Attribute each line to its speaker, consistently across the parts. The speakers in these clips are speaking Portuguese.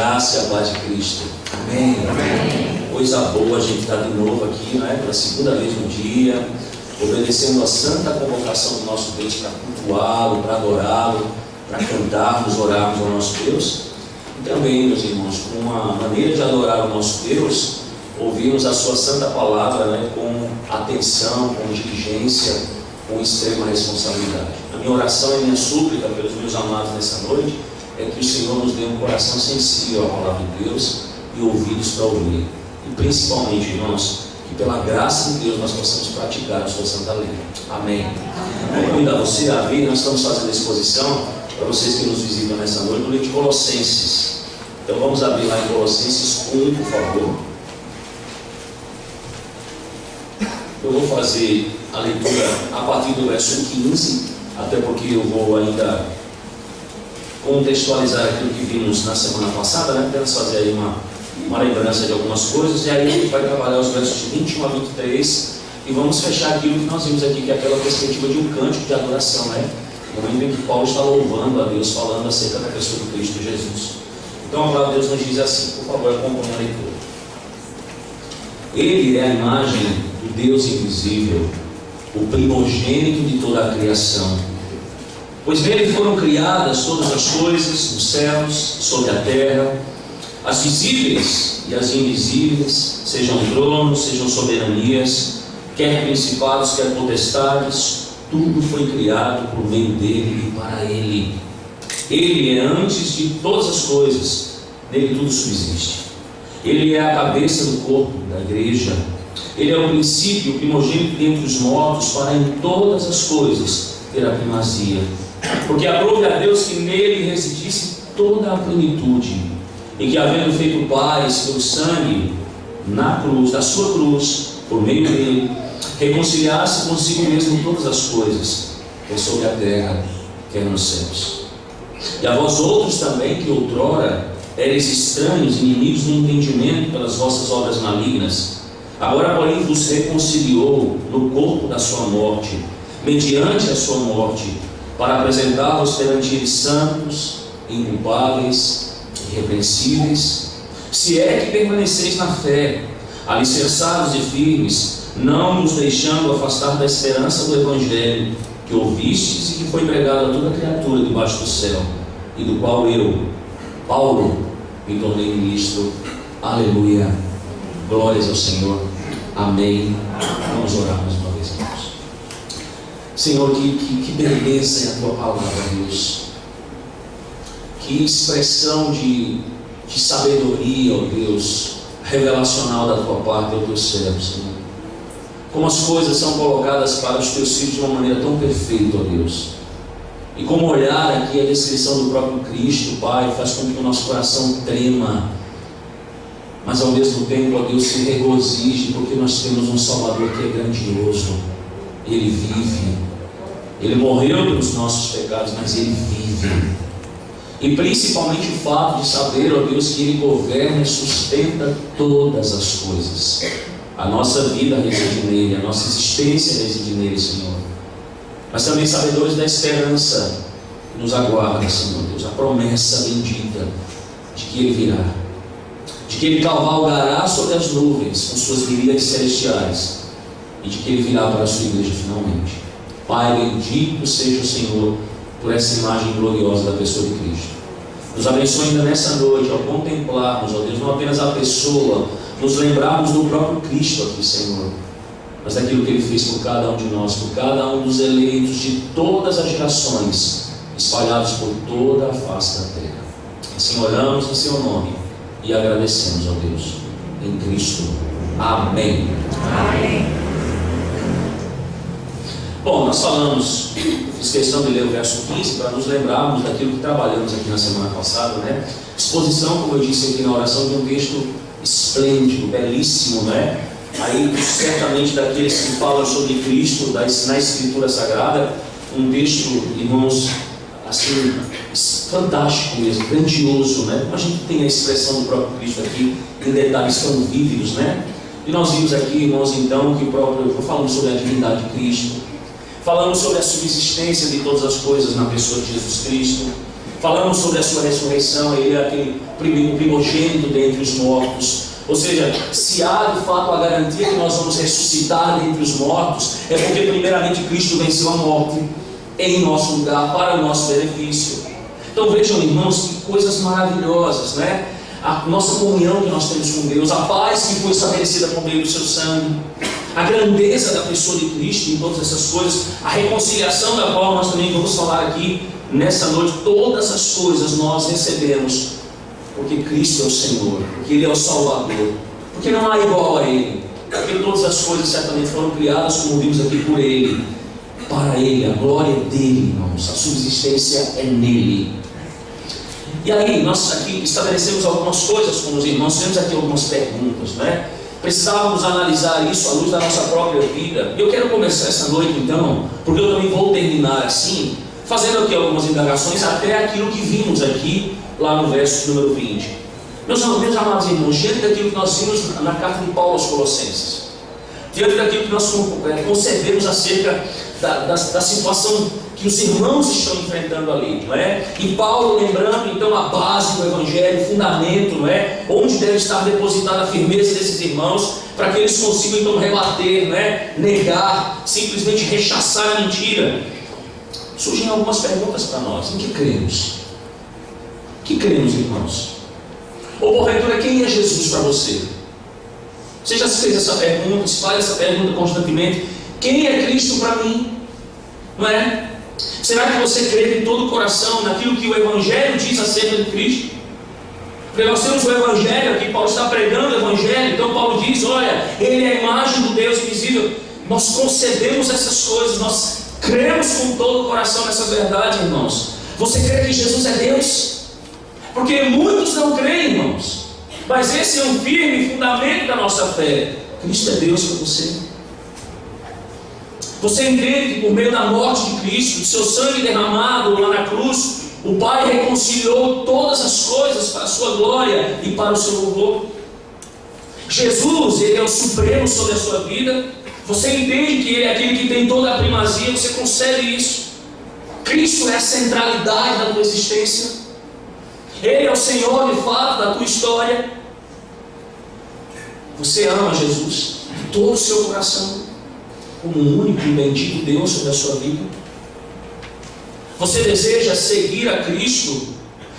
Speaker 1: Graça e a paz de Cristo. Amém. Amém. Coisa boa a gente estar de novo aqui, não é? Pela segunda vez no dia, obedecendo a santa convocação do nosso Deus para cultuá-lo, para adorá-lo, para cantarmos, orarmos ao nosso Deus. E também, meus irmãos, com uma maneira de adorar o nosso Deus, ouvirmos a sua santa palavra, né, com atenção, com diligência, com extrema responsabilidade. A minha oração e minha súplica pelos meus amados nessa noite é que o Senhor nos dê um coração sensível à palavra de Deus e ouvidos para ouvir. E principalmente, irmãos, que pela graça de Deus nós possamos praticar a sua santa lei. Amém. Vou convidar você a abrir. Nós estamos fazendo a exposição para vocês que nos visitam nessa noite no livro de Colossenses. Então vamos abrir lá em Colossenses 1, por favor. Eu vou fazer a leitura a partir do verso 15, até porque eu vou ainda contextualizar aquilo que vimos na semana passada, né? Apenas fazer aí uma lembrança de algumas coisas, e aí a gente vai trabalhar os versos de 21 a 23 e vamos fechar aquilo que nós vimos aqui, que é aquela perspectiva de um cântico de adoração, né? No momento em que Paulo está louvando a Deus, falando acerca da pessoa de Cristo Jesus. Então a palavra de Deus nos diz assim, por favor, acompanhe a leitura. Ele é a imagem do Deus invisível, o primogênito de toda a criação. Pois nele foram criadas todas as coisas, nos céus, sobre a terra, as visíveis e as invisíveis, sejam tronos, sejam soberanias, quer principados, quer potestades, tudo foi criado por meio dele e para ele. Ele é antes de todas as coisas, nele tudo subsiste. Ele é a cabeça do corpo, da igreja. Ele é o princípio, o primogênito dentre os mortos, para em todas as coisas ter a primazia. Porque aprove a Deus que nele residisse toda a plenitude, e que, havendo feito paz pelo sangue na cruz, da sua cruz, por meio dele, reconciliasse consigo mesmo todas as coisas, quer sobre a terra, quer nos céus. E a vós outros também, que outrora eres estranhos, inimigos no entendimento pelas vossas obras malignas, agora, porém, vos reconciliou no corpo da sua morte, mediante a sua morte, para apresentar-vos perante ele santos, inculpáveis, irrepreensíveis, se é que permaneceis na fé, alicerçados e firmes, não nos deixando afastar da esperança do Evangelho, que ouvistes e que foi pregado a toda criatura debaixo do céu, e do qual eu, Paulo, me tornei ministro. Aleluia. Glórias ao Senhor. Amém. Vamos orar mais uma vez, irmãos. Senhor, que beleza é a tua palavra, Deus. Que expressão de sabedoria, ó Deus, revelacional da tua parte ao teu servo, Senhor. Como as coisas são colocadas para os teus filhos de uma maneira tão perfeita, ó Deus. E como olhar aqui a descrição do próprio Cristo, Pai, faz com que o nosso coração trema, mas ao mesmo tempo, ó Deus, se regozije, porque nós temos um Salvador que é grandioso. Ele vive. Ele morreu pelos nossos pecados, mas Ele vive. E principalmente o fato de saber, ó Deus, que Ele governa e sustenta todas as coisas. A nossa vida reside nele, a nossa existência reside nele, Senhor. Mas também sabedores da esperança que nos aguarda, Senhor Deus, a promessa bendita de que Ele virá, de que Ele cavalgará sobre as nuvens com suas miríades celestiais, e de que Ele virá para a sua igreja finalmente. Pai, bendito seja o Senhor por essa imagem gloriosa da pessoa de Cristo. Nos abençoe ainda nessa noite ao contemplarmos, ó Deus, não apenas a pessoa, nos lembrarmos do próprio Cristo aqui, Senhor, mas daquilo que Ele fez por cada um de nós, por cada um dos eleitos de todas as gerações, espalhados por toda a face da terra. Assim oramos em Seu nome e agradecemos, ó Deus, em Cristo. Amém. Amém. Bom, nós falamos, fiz questão de ler o verso 15 para nos lembrarmos daquilo que trabalhamos aqui na semana passada, né? Exposição, como eu disse aqui na oração, de um texto esplêndido, belíssimo, né? Aí, certamente, daqueles que falam sobre Cristo na Escritura Sagrada, um texto, irmãos, assim, fantástico mesmo, grandioso, né? A gente tem a expressão do próprio Cristo aqui em detalhes tão vívidos, né? E nós vimos aqui, irmãos, então, que o próprio, falamos sobre a divindade de Cristo, falamos sobre a subsistência de todas as coisas na pessoa de Jesus Cristo, falamos sobre a sua ressurreição. Ele é aquele primogênito dentre os mortos. Ou seja, se há de fato a garantia que nós vamos ressuscitar dentre os mortos, é porque primeiramente Cristo venceu a morte em nosso lugar, para o nosso benefício. Então vejam, irmãos, que coisas maravilhosas, né? A nossa comunhão que nós temos com Deus, a paz que foi estabelecida por meio do seu sangue, a grandeza da pessoa de Cristo em todas essas coisas, a reconciliação da qual nós também vamos falar aqui nessa noite. Todas as coisas nós recebemos porque Cristo é o Senhor, porque Ele é o Salvador, porque não há igual a Ele, porque todas as coisas certamente foram criadas, como vimos aqui, por Ele, para Ele, a glória é dEle, irmãos, a subsistência é nele. E aí, nós aqui estabelecemos algumas coisas com os irmãos, temos aqui algumas perguntas, né? Precisávamos analisar isso à luz da nossa própria vida. Eu quero começar essa noite, então, porque eu também vou terminar assim, fazendo aqui algumas indagações até aquilo que vimos aqui, lá no verso número 20. Meus amados irmãos, diante daquilo que nós vimos na carta de Paulo aos Colossenses, diante daquilo que nós concebemos acerca da situação que os irmãos estão enfrentando ali, não é? E Paulo lembrando então a base do Evangelho, o fundamento, não é? Onde deve estar depositada a firmeza desses irmãos, para que eles consigam então rebater, não é? Negar, simplesmente rechaçar a mentira. Surgem algumas perguntas para nós: em que cremos? Que cremos, irmãos? Ou porventura, quem é Jesus para você? Você já se fez essa pergunta, se faz essa pergunta constantemente: quem é Cristo para mim? Não é? Será que você crê de todo o coração naquilo que o Evangelho diz acerca de Cristo? Porque nós temos o Evangelho aqui, Paulo está pregando o Evangelho, então Paulo diz: olha, Ele é a imagem do Deus invisível. Nós concebemos essas coisas, nós cremos com todo o coração nessas verdades, irmãos. Você crê que Jesus é Deus? Porque muitos não creem, irmãos, mas esse é um firme fundamento da nossa fé. Cristo é Deus para você. Você entende que por meio da morte de Cristo, do seu sangue derramado lá na cruz, o Pai reconciliou todas as coisas para a sua glória e para o seu louvor. Jesus, Ele é o supremo sobre a sua vida. Você entende que Ele é aquele que tem toda a primazia. Você concebe isso. Cristo é a centralidade da tua existência. Ele é o Senhor de fato da tua história. Você ama Jesus de todo o seu coração, como um único e bendito Deus sobre a sua vida. Você deseja seguir a Cristo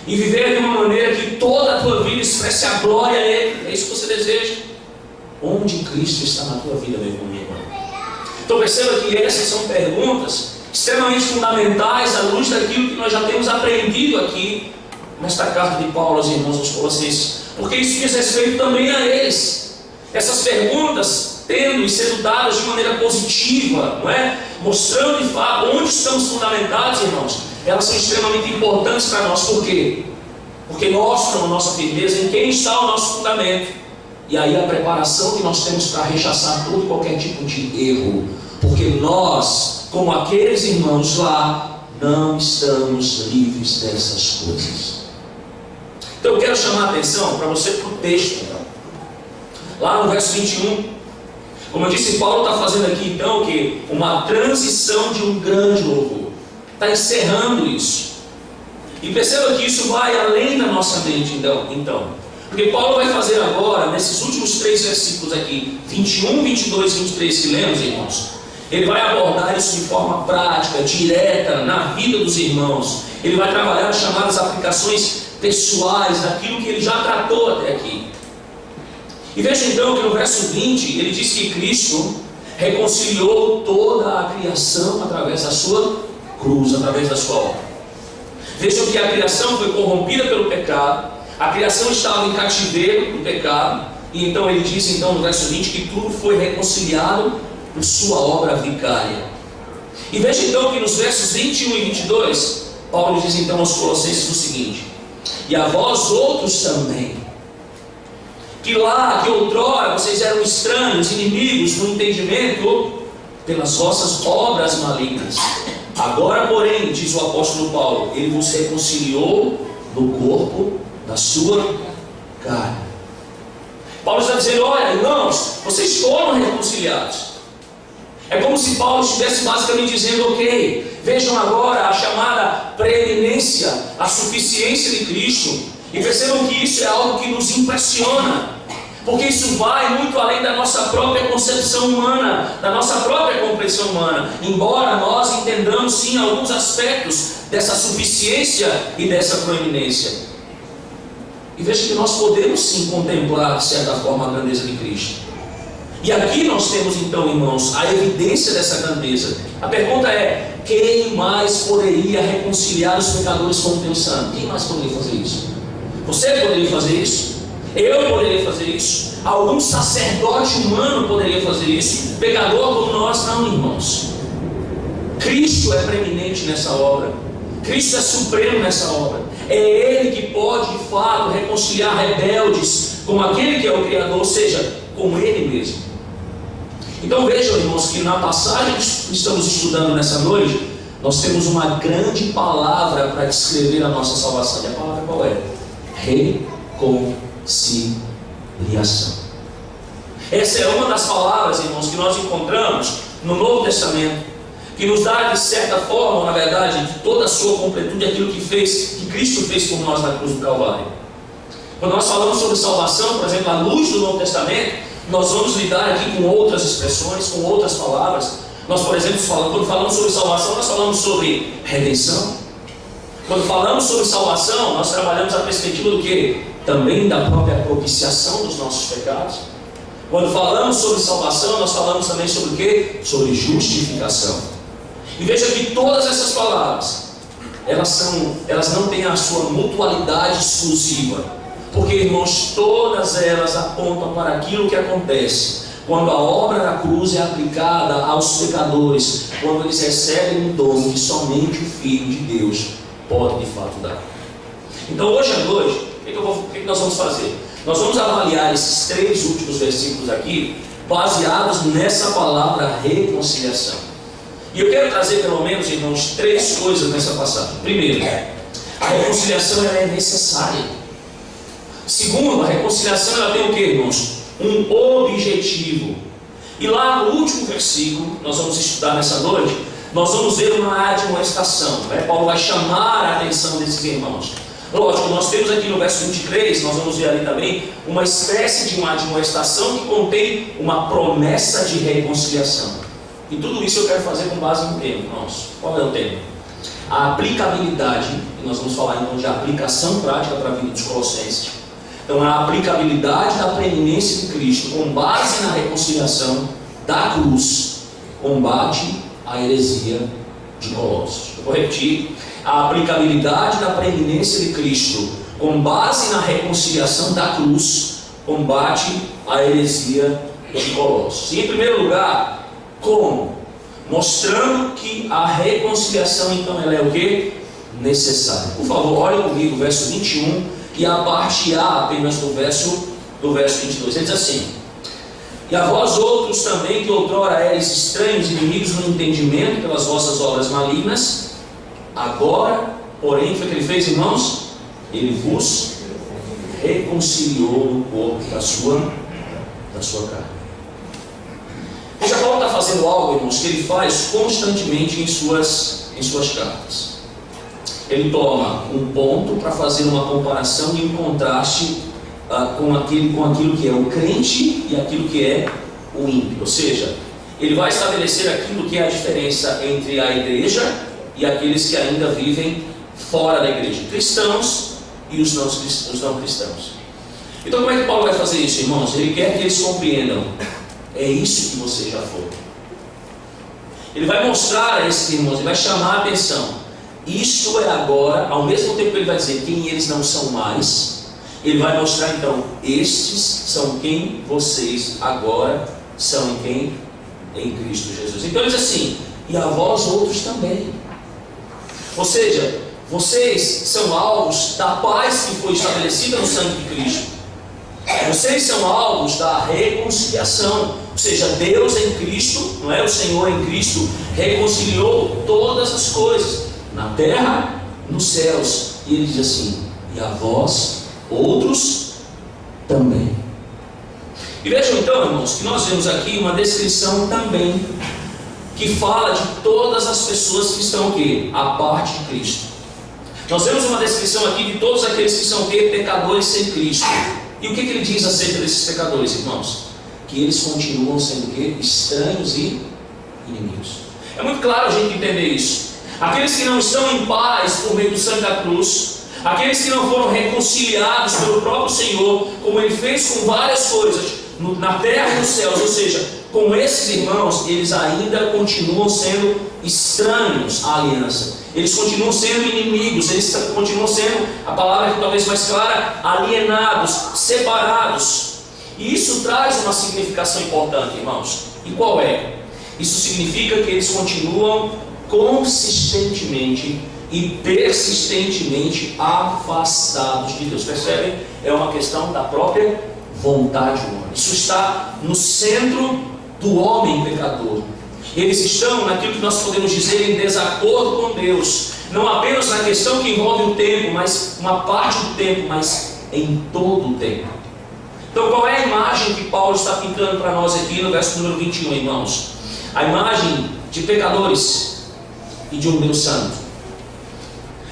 Speaker 1: e viver de uma maneira que toda a tua vida expresse a glória a Ele. É isso que você deseja? Onde Cristo está na tua vida, meu irmão, minha irmã? Então perceba que essas são perguntas extremamente fundamentais à luz daquilo que nós já temos aprendido aqui nesta carta de Paulo aos irmãos aos Colossenses, porque isso diz respeito também a eles. Essas perguntas tendo e sendo dadas de maneira positiva, não é? Mostrando de fato onde estamos fundamentados, irmãos, elas são extremamente importantes para nós. Por quê? Porque mostram a nossa firmeza em quem está o nosso fundamento, e aí a preparação que nós temos para rechaçar todo e qualquer tipo de erro, porque nós, como aqueles irmãos lá, não estamos livres dessas coisas. Então eu quero chamar a atenção para você para o texto, então. Lá no verso 21, como eu disse, Paulo está fazendo aqui então o quê? Uma transição de um grande louvor. Está encerrando isso. E perceba que isso vai além da nossa mente, então. Porque Paulo vai fazer agora, nesses últimos 3 versículos aqui, 21, 22 e 23 que lemos, irmãos, ele vai abordar isso de forma prática, direta, na vida dos irmãos. Ele vai trabalhar as chamadas aplicações pessoais daquilo que ele já tratou até aqui. E veja então que no verso 20 ele diz que Cristo reconciliou toda a criação através da sua cruz, através da sua obra. Vejam que a criação foi corrompida pelo pecado, a criação estava em cativeiro do pecado, e então ele diz então no verso 20 que tudo foi reconciliado por sua obra vicária. E veja então que nos versos 21 e 22 Paulo diz então aos Colossenses o seguinte: e a vós outros também, que outrora vocês eram estranhos, inimigos no entendimento, pelas vossas obras malignas. Agora, porém, diz o apóstolo Paulo, ele vos reconciliou no corpo da sua carne. Paulo está dizendo: olha, irmãos, vocês foram reconciliados. É como se Paulo estivesse basicamente dizendo: ok, vejam agora a chamada preeminência, a suficiência de Cristo, e percebam que isso é algo que nos impressiona, porque isso vai muito além da nossa própria concepção humana, da nossa própria compreensão humana, embora nós entendamos sim alguns aspectos dessa suficiência e dessa proeminência. E veja que nós podemos sim contemplar de certa forma a grandeza de Cristo. E aqui nós temos então, irmãos, a evidência dessa grandeza. A pergunta é: quem mais poderia reconciliar os pecadores com o Deus Santo? Quem mais poderia fazer isso? Você poderia fazer isso? Eu poderia fazer isso? Algum sacerdote humano poderia fazer isso? Pecador como nós? Não, irmãos. Cristo é preeminente nessa obra. Cristo é supremo nessa obra. É Ele que pode, de fato, reconciliar rebeldes com aquele que é o Criador, ou seja, com Ele mesmo. Então vejam, irmãos, que na passagem que estamos estudando nessa noite, nós temos uma grande palavra para descrever a nossa salvação. E a palavra qual é? Reconciliação. Essa é uma das palavras, irmãos, que nós encontramos no Novo Testamento, que nos dá, de certa forma, na verdade, de toda a sua completude, aquilo que Cristo fez por nós na cruz do Calvário. Quando nós falamos sobre salvação, por exemplo, à luz do Novo Testamento, nós vamos lidar aqui com outras expressões, com outras palavras. Nós, por exemplo, quando falamos sobre salvação, nós falamos sobre redenção. Quando falamos sobre salvação, nós trabalhamos a perspectiva do quê? Também da própria propiciação dos nossos pecados. Quando falamos sobre salvação, nós falamos também sobre o quê? Sobre justificação. E veja que todas essas palavras, elas não têm a sua mutualidade exclusiva. Porque, irmãos, todas elas apontam para aquilo que acontece quando a obra da cruz é aplicada aos pecadores, quando eles recebem um dom que somente o Filho de Deus pode de fato dar. Então hoje à noite, o que nós vamos fazer? Nós vamos avaliar esses 3 últimos versículos aqui, baseados nessa palavra reconciliação. E eu quero trazer pelo menos, irmãos, 3 coisas nessa passagem. Primeiro, a reconciliação ela é necessária. Segundo, a reconciliação ela tem o que, irmãos? Um objetivo. E lá no último versículo, nós vamos estudar nessa noite, nós vamos ver uma admoestação. Paulo vai chamar a atenção desses irmãos. Lógico, nós temos aqui no verso 23, nós vamos ver ali também, uma espécie de uma admoestação que contém uma promessa de reconciliação. E tudo isso eu quero fazer com base no tema, irmãos. Qual é o tema? A aplicabilidade, e nós vamos falar então de aplicação prática para a vida dos Colossenses. Então, a aplicabilidade da preeminência de Cristo com base na reconciliação da cruz combate a heresia de Colossos. Eu vou repetir: a aplicabilidade da preeminência de Cristo com base na reconciliação da cruz combate a heresia de Colossos. E em primeiro lugar, como? Mostrando que a reconciliação então ela é o que? Necessária. Por favor, olhe comigo o verso 21 e a parte A apenas do verso 22. Ele diz assim: e a vós outros também, que outrora eres estranhos, inimigos no entendimento pelas vossas obras malignas, agora, porém, foi o que ele fez, irmãos? Ele vos reconciliou no corpo da sua carne. Veja, Paulo está fazendo algo, irmãos, que ele faz constantemente em suas cartas. Ele toma um ponto para fazer uma comparação e um contraste com aquilo que é o crente e aquilo que é o ímpio. Ou seja, ele vai estabelecer aquilo que é a diferença entre a igreja e aqueles que ainda vivem fora da igreja, cristãos e os não cristãos. Então como é que Paulo vai fazer isso, irmãos? Ele quer que eles compreendam: é isso que você já foi. Ele vai mostrar a esses irmãos, ele vai chamar a atenção. Isto é agora, ao mesmo tempo que ele vai dizer quem eles não são mais, ele vai mostrar então: estes são quem vocês agora são em quem? Em Cristo Jesus. Então ele diz assim: e a vós outros também. Ou seja, vocês são alvos da paz que foi estabelecida no sangue de Cristo. Vocês são alvos da reconciliação. Ou seja, Deus em Cristo, não é? O Senhor em Cristo reconciliou todas as coisas, na terra, nos céus. E ele diz assim: e a vós outros também. E vejam então, irmãos, que nós vemos aqui uma descrição também que fala de todas as pessoas que estão o quê? À parte de Cristo. Nós temos uma descrição aqui de todos aqueles que são o quê? Pecadores sem Cristo. E o que ele diz acerca desses pecadores, irmãos? Que eles continuam sendo o quê? Estranhos e inimigos. É muito claro a gente entender isso. Aqueles que não estão em paz por meio do sangue da cruz, aqueles que não foram reconciliados pelo próprio Senhor, como Ele fez com várias coisas na terra e nos céus, ou seja, com esses irmãos, eles ainda continuam sendo estranhos à aliança. Eles continuam sendo inimigos, eles continuam sendo, a palavra que talvez mais clara, alienados, separados. E isso traz uma significação importante, irmãos. E qual é? Isso significa que eles continuam consistentemente e persistentemente afastados de Deus. Percebem? É uma questão da própria vontade humana. Isso está no centro do homem pecador. Eles estão naquilo que nós podemos dizer em desacordo com Deus, não apenas na questão que envolve o tempo, mas uma parte do tempo, mas em todo o tempo. Então qual é a imagem que Paulo está pintando para nós aqui no verso número 21, irmãos? A imagem de pecadores e de um Deus santo.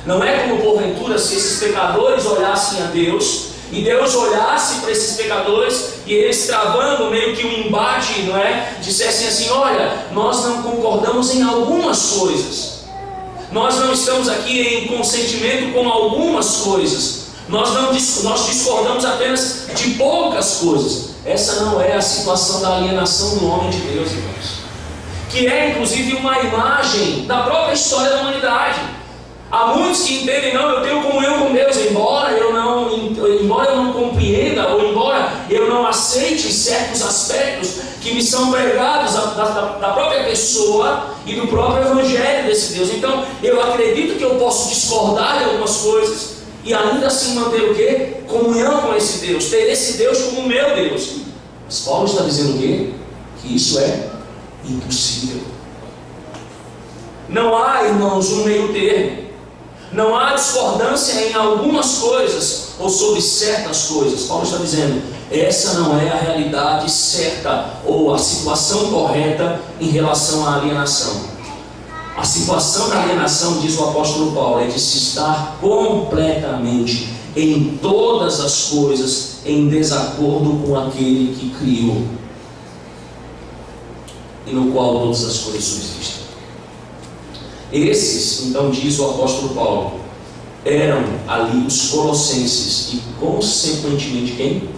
Speaker 1: Não é como porventura se esses pecadores olhassem a Deus e Deus olhasse para esses pecadores e eles, travando meio que um embate, não é? Dissessem assim: olha, nós não concordamos em algumas coisas, nós não estamos aqui em consentimento com algumas coisas, nós discordamos apenas de poucas coisas. Essa não é a situação da alienação do homem de Deus, irmãos, que é inclusive uma imagem da própria história da humanidade. Há muitos que entendem: não, eu tenho comunhão com Deus, embora eu não compreenda, ou embora eu não aceite certos aspectos que me são pregados da própria pessoa e do próprio evangelho desse Deus. Então eu acredito que eu posso discordar de algumas coisas e ainda assim manter o quê? Comunhão com esse Deus, ter esse Deus como meu Deus. Mas Paulo está dizendo o quê? Que isso é impossível. Não há, irmãos, um meio termo. Não há discordância em algumas coisas ou sobre certas coisas. Paulo está dizendo: essa não é a realidade certa ou a situação correta em relação à alienação. A situação da alienação, diz o apóstolo Paulo, é de se estar completamente em todas as coisas em desacordo com aquele que criou e no qual todas as coisas subsistem. Esses, então, diz o apóstolo Paulo, eram ali os colossenses e consequentemente quem?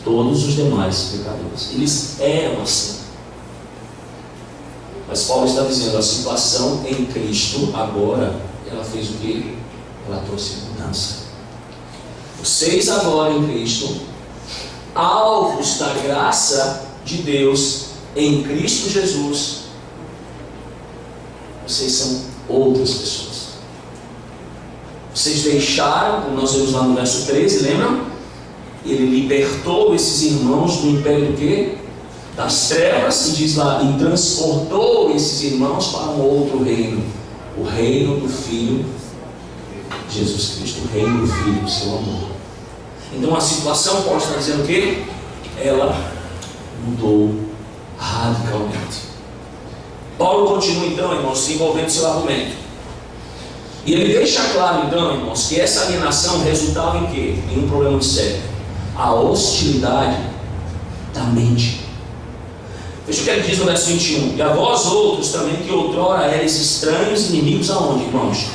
Speaker 1: Todos os demais pecadores. Eles eram assim. Mas Paulo está dizendo: a situação em Cristo agora, ela fez o quê? Ela trouxe mudança. Vocês agora em Cristo, alvos da graça de Deus em Cristo Jesus, vocês são outras pessoas. Vocês deixaram, como nós vemos lá no verso 13, lembram? Ele libertou esses irmãos do império do quê? Das trevas, e diz lá, e transportou esses irmãos para um outro reino, o reino do Filho Jesus Cristo, o reino do Filho do seu amor. Então a situação, Paulo está dizendo o quê? Ela mudou radicalmente. Paulo continua então, irmãos, desenvolvendo seu argumento. E ele deixa claro então, irmãos, que essa alienação resultava em quê? Em um problema de sério: a hostilidade da mente. Veja o que ele diz no verso 21. E a vós outros também, que outrora eres estranhos, inimigos aonde, irmãos?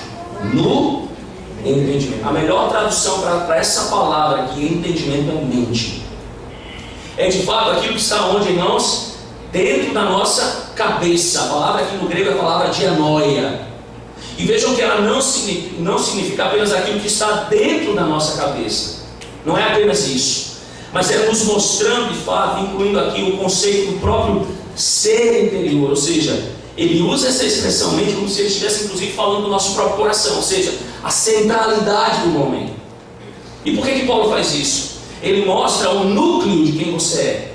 Speaker 1: No entendimento. A melhor tradução para essa palavra aqui, entendimento, é mente. É de fato aquilo que está onde, irmãos? Dentro da nossa cabeça. A palavra aqui no grego é a palavra dianoia. E vejam que ela não significa apenas aquilo que está dentro da nossa cabeça. Não é apenas isso. Mas é nos mostrando de fato, incluindo aqui o conceito do próprio ser interior. Ou seja, ele usa essa expressão mente como se ele estivesse inclusive falando do nosso próprio coração. Ou seja, a centralidade do homem. E por que Paulo faz isso? Ele mostra o núcleo de quem você é.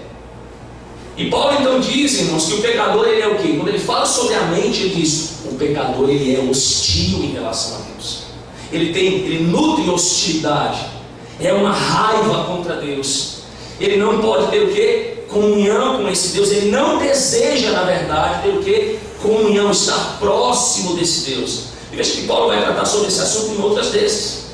Speaker 1: E Paulo então diz, irmãos, que o pecador ele é o quê? Quando ele fala sobre a mente, ele diz: o pecador ele é hostil em relação a Deus. Ele nutre hostilidade. É uma raiva contra Deus. Ele não pode ter o quê? Comunhão com esse Deus. Ele não deseja, na verdade, ter o quê? comunhão, estar próximo desse Deus. E veja que Paulo vai tratar sobre esse assunto em outras vezes.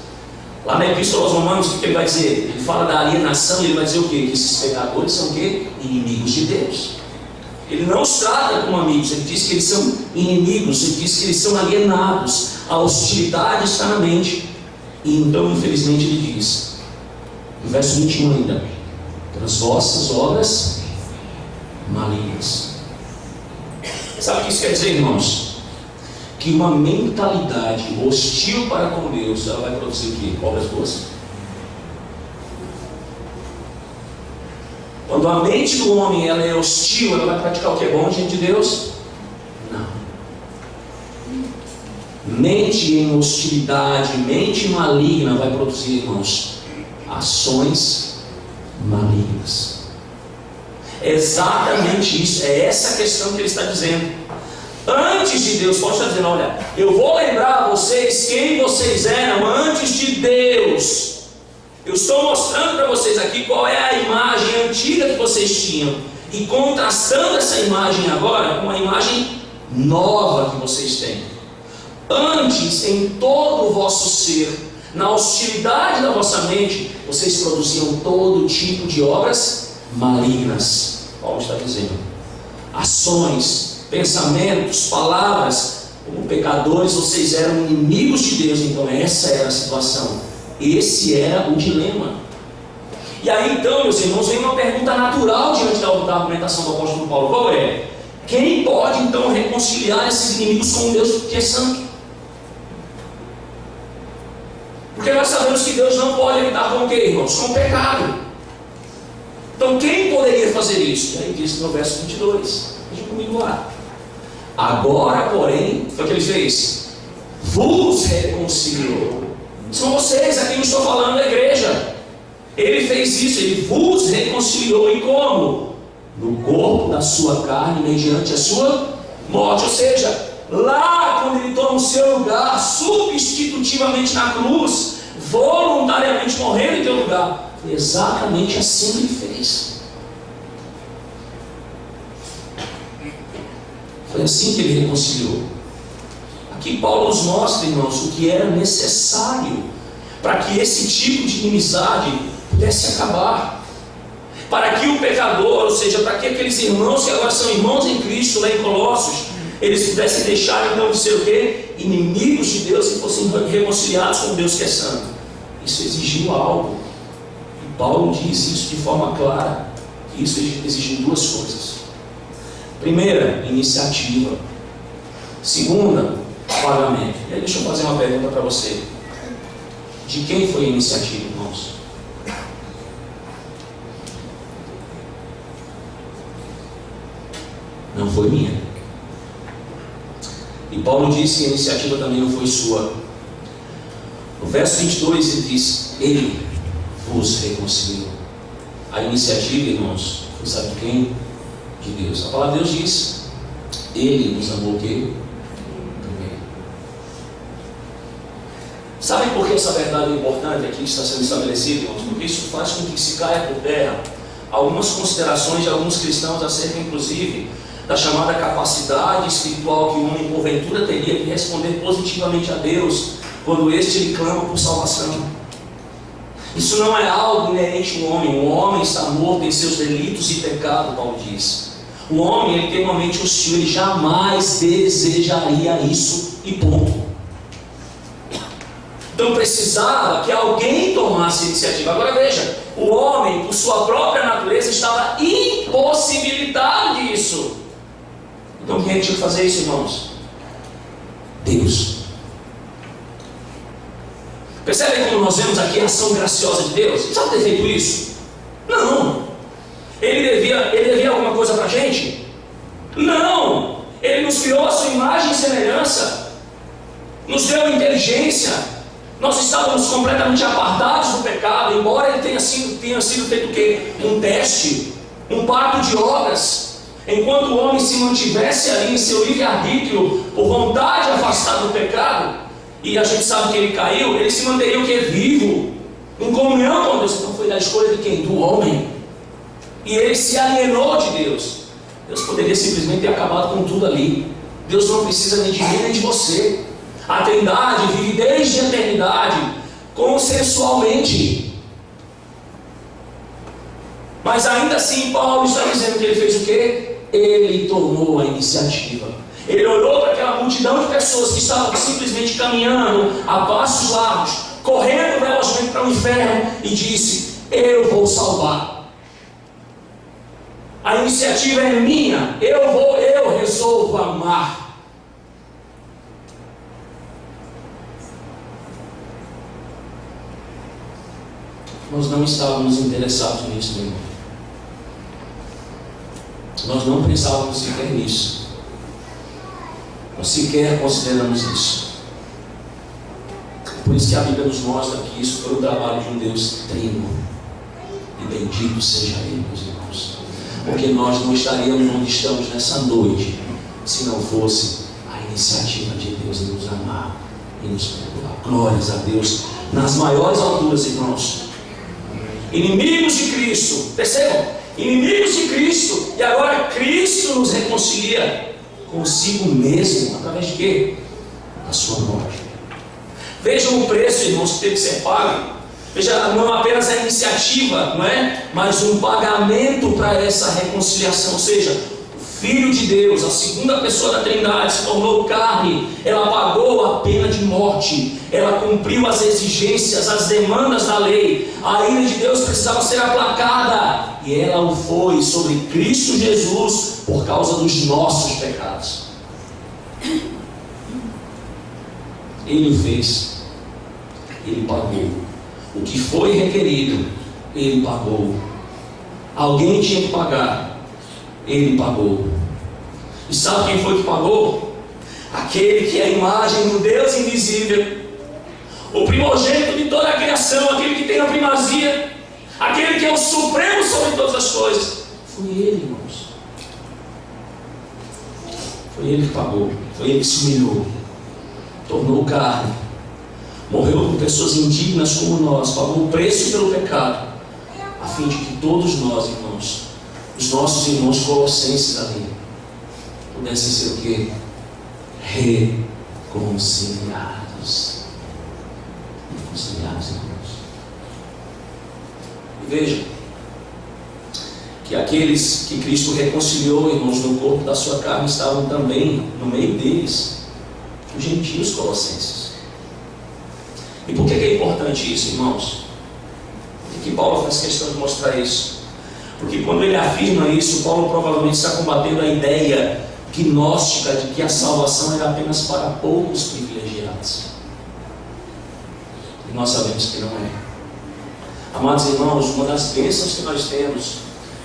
Speaker 1: Lá na Epístola aos Romanos, o que ele vai dizer? Ele fala da alienação, e ele vai dizer o quê? Que esses pecadores são o quê? Inimigos de Deus. Ele não os trata como amigos, ele diz que eles são inimigos, ele diz que eles são alienados. A hostilidade está na mente. E então, infelizmente, ele diz, no verso 21 ainda, pelas vossas obras malignas. Sabe o que isso quer dizer, irmãos? Que uma mentalidade hostil para com Deus, ela vai produzir o quê? Obras boas. Quando a mente do homem ela é hostil, ela vai praticar o que é bom diante de Deus? Não. Mente em hostilidade, mente maligna vai produzir, irmãos, ações malignas. É exatamente isso, é essa a questão que ele está dizendo. Antes de Deus, Paulo está dizendo, olha, eu vou lembrar a vocês quem vocês eram antes de Deus. Eu estou mostrando para vocês aqui qual é a imagem antiga que vocês tinham, e contrastando essa imagem agora com a imagem nova que vocês têm. Antes, em todo o vosso ser, na hostilidade da vossa mente, vocês produziam todo tipo de obras malignas. Paulo está dizendo, ações, pensamentos, palavras, como pecadores, vocês eram inimigos de Deus. Então essa era a situação, esse era o dilema. E aí então, meus irmãos, vem uma pergunta natural diante da argumentação do apóstolo Paulo. Qual é? Quem pode então reconciliar esses inimigos com um Deus que é santo? Porque nós sabemos que Deus não pode lidar com o que, irmãos? Com o pecado. Então quem poderia fazer isso? E aí diz no verso 22, veja comigo lá. Agora, porém, foi o que ele fez? Vos reconciliou. São vocês a quem eu estou falando, da igreja. Ele fez isso, ele vos reconciliou. E como? No corpo da sua carne, mediante a sua morte. Ou seja, lá quando ele toma o seu lugar, substitutivamente na cruz, voluntariamente morrendo em teu lugar, foi exatamente assim que ele fez. Foi assim que ele reconciliou. Aqui Paulo nos mostra, irmãos, o que era necessário para que esse tipo de inimizade pudesse acabar. Para que o pecador, ou seja, para que aqueles irmãos que agora são irmãos em Cristo, lá em Colossos, eles pudessem deixar então de ser o quê? Inimigos de Deus e fossem reconciliados com Deus que é santo. Isso exigiu algo. E Paulo diz isso de forma clara. Isso exigiu duas coisas. Primeira, iniciativa. Segunda, pagamento. E aí deixa eu fazer uma pergunta para você. De quem foi a iniciativa, irmãos? Não foi minha. E Paulo disse que a iniciativa também não foi sua. No verso 22 ele diz, ele vos reconciliou. A iniciativa, irmãos, foi sabe de quem? De Deus. A palavra de Deus diz, ele nos amou o quê? Primeiro. Sabe por que essa verdade é importante aqui que está sendo estabelecida, irmãos? Porque isso faz com que se caia por terra algumas considerações de alguns cristãos acerca, inclusive, da chamada capacidade espiritual que o homem porventura teria de responder positivamente a Deus quando este lhe clama por salvação. Isso não é algo inerente ao homem. O homem está morto em seus delitos e pecado, Paulo diz. O homem, ele tem uma mente hostil, ele jamais desejaria isso e ponto. Então precisava que alguém tomasse a iniciativa. Agora veja, o homem, por sua própria natureza, estava impossibilitado disso. Então quem tinha que fazer isso, irmãos? Deus. Percebem como nós vemos aqui a ação graciosa de Deus? Ele precisava ter feito isso? Não. Ele devia alguma coisa para a gente? Não. Ele nos criou a sua imagem e semelhança, nos deu inteligência. Nós estávamos completamente apartados do pecado, embora ele tenha sido feito o quê? Um teste, um pacto de obras. Enquanto o homem se mantivesse ali em seu livre-arbítrio, por vontade afastado do pecado, e a gente sabe que ele caiu, ele se manteria o quê? Vivo, em comunhão com Deus. Então foi da escolha de quem? Do homem. E ele se alienou de Deus. Deus poderia simplesmente ter acabado com tudo ali. Deus não precisa nem de mim nem de você. A Trindade vive desde a eternidade consensualmente. Mas ainda assim Paulo está dizendo que ele fez o quê? Ele tomou a iniciativa. Ele olhou para aquela multidão de pessoas que estavam simplesmente caminhando a passos largos, correndo velozmente para o inferno, e disse: eu vou salvar. A iniciativa é minha. Eu resolvo amar. Nós não estávamos interessados nisso, meu irmão. Nós não pensávamos sequer nisso. Nós sequer consideramos isso. Por isso que a Bíblia nos mostra que isso foi o trabalho de um Deus trino. E bendito seja Ele, meus irmãos. Porque nós não estaríamos onde estamos nessa noite se não fosse a iniciativa de Deus em nos amar e nos perdoar. Glórias a Deus nas maiores alturas, irmãos. Inimigos de Cristo, percebam? Inimigos de Cristo, e agora Cristo nos reconcilia consigo mesmo, através de quê? Da sua morte. Vejam o preço, irmãos, que teve que ser pago. Veja, não apenas a iniciativa, não é? Mas um pagamento para essa reconciliação. Ou seja, o Filho de Deus, a segunda pessoa da Trindade, se tornou carne. Ela pagou a pena de morte. Ela cumpriu as exigências, as demandas da lei. A ira de Deus precisava ser aplacada, e ela o foi sobre Cristo Jesus por causa dos nossos pecados. Ele fez, Ele pagou. O que foi requerido, Ele pagou. Alguém tinha que pagar, Ele pagou. E sabe quem foi que pagou? Aquele que é a imagem do Deus invisível, o primogênito de toda a criação, aquele que tem a primazia, aquele que é o supremo sobre todas as coisas. Foi Ele, irmãos. Foi Ele que pagou. Foi Ele que se humilhou, tornou carne, morreu por pessoas indignas como nós, pagou o preço pelo pecado, a fim de que todos nós, irmãos, os nossos irmãos colossenses ali, pudessem ser o quê? Reconciliados. Reconciliados, irmãos. E veja que aqueles que Cristo reconciliou, irmãos, no corpo da sua carne, estavam também no meio deles os gentios colossenses. E por que é importante isso, irmãos? Por que Paulo faz questão de mostrar isso? Porque quando ele afirma isso, Paulo provavelmente está combatendo a ideia gnóstica de que a salvação era apenas para poucos privilegiados. E nós sabemos que não é. Amados irmãos, uma das bênçãos que nós temos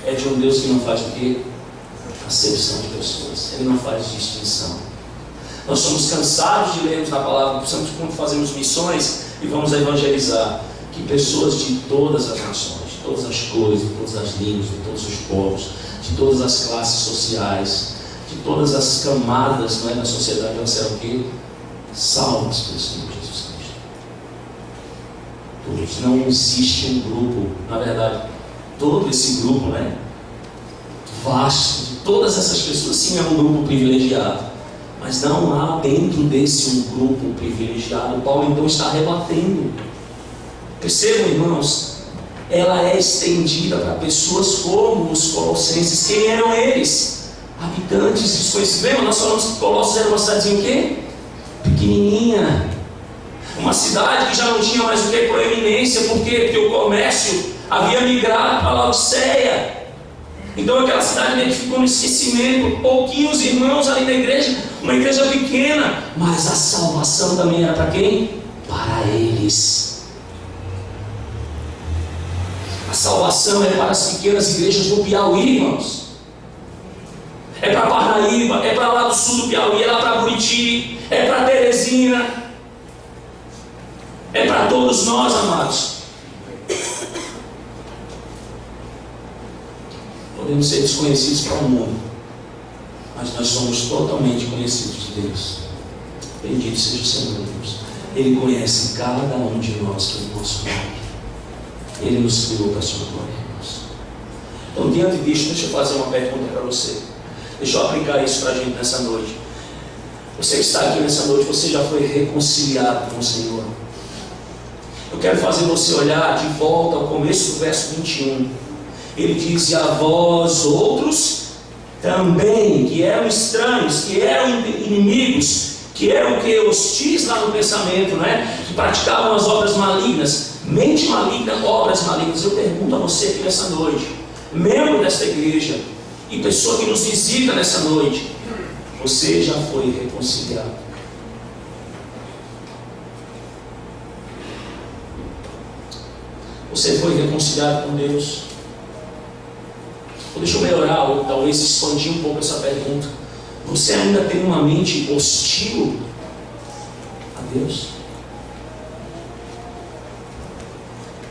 Speaker 1: é de um Deus que não faz o quê? Acepção de pessoas. Ele não faz distinção. Nós somos cansados de lermos na palavra, principalmente quando fazemos missões e vamos evangelizar, que pessoas de todas as nações, de todas as cores, de todas as línguas, de todos os povos, de todas as classes sociais, de todas as camadas, não é, da sociedade, elas serão o quê? Salvas pelo Senhor Jesus Cristo. Todos. Não existe um grupo, na verdade, todo esse grupo, né, vasto, de todas essas pessoas, sim, é um grupo privilegiado. Mas não há dentro desse um grupo privilegiado. Paulo então está rebatendo. Percebam, irmãos, ela é estendida para pessoas como os colossenses. Quem eram eles? Habitantes desconhecidos. Lembra? Nós falamos que Colossos era uma cidadezinha o quê? Pequenininha. Uma cidade que já não tinha mais o que? Proeminência. Por quê? Porque o comércio havia migrado para Laodiceia. Então aquela cidade meio que ficou no esquecimento. Pouquinhos irmãos ali na igreja, uma igreja pequena, mas a salvação também era para quem? Para eles. A salvação é para as pequenas igrejas do Piauí, irmãos. É para Parnaíba, é para lá do sul do Piauí, é lá para Buriti, é para Teresina, é para todos nós, amados. Podemos ser desconhecidos para o mundo, mas nós somos totalmente conhecidos de Deus. Bendito seja o Senhor, Deus. Ele conhece cada um de nós pelo nosso nome. Ele nos criou para a sua glória, irmãos. Então, diante disso, deixa eu fazer uma pergunta para você. Deixa eu aplicar isso para a gente nessa noite. Você que está aqui nessa noite, você já foi reconciliado com o Senhor. Eu quero fazer você olhar de volta ao começo do verso 21. Ele diz: e a vós outros também, que eram estranhos, que eram inimigos, que eram o que? Hostis lá no pensamento, né? Que praticavam as obras malignas, mente maligna, obras malignas. Eu pergunto a você aqui nessa noite, membro desta igreja e pessoa que nos visita nessa noite, você já foi reconciliado? Você foi reconciliado com Deus? Ou deixa eu melhorar, ou talvez expandir um pouco essa pergunta. Você ainda tem uma mente hostil a Deus?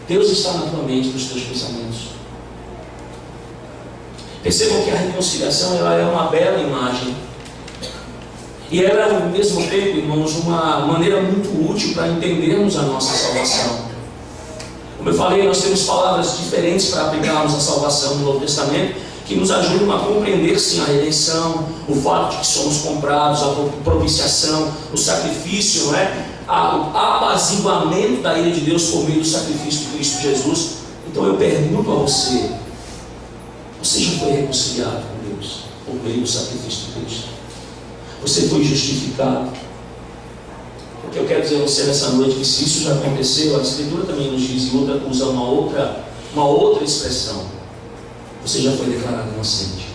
Speaker 1: Deus está na tua mente, nos teus pensamentos. Percebam que a reconciliação, ela é uma bela imagem. E ela é, ao mesmo tempo, irmãos, uma maneira muito útil para entendermos a nossa salvação. Como eu falei, nós temos palavras diferentes para aplicarmos a salvação no Novo Testamento, que nos ajudam a compreender, sim, a redenção, o fato de que somos comprados, a propiciação, o sacrifício, não é? O apaziguamento da ira de Deus por meio do sacrifício de Cristo Jesus. Então eu pergunto a você: você já foi reconciliado com Deus por meio do sacrifício de Cristo? Você foi justificado? Porque eu quero dizer a você nessa noite que, se isso já aconteceu, a Escritura também nos diz, e usa uma outra expressão: você já foi declarado inocente.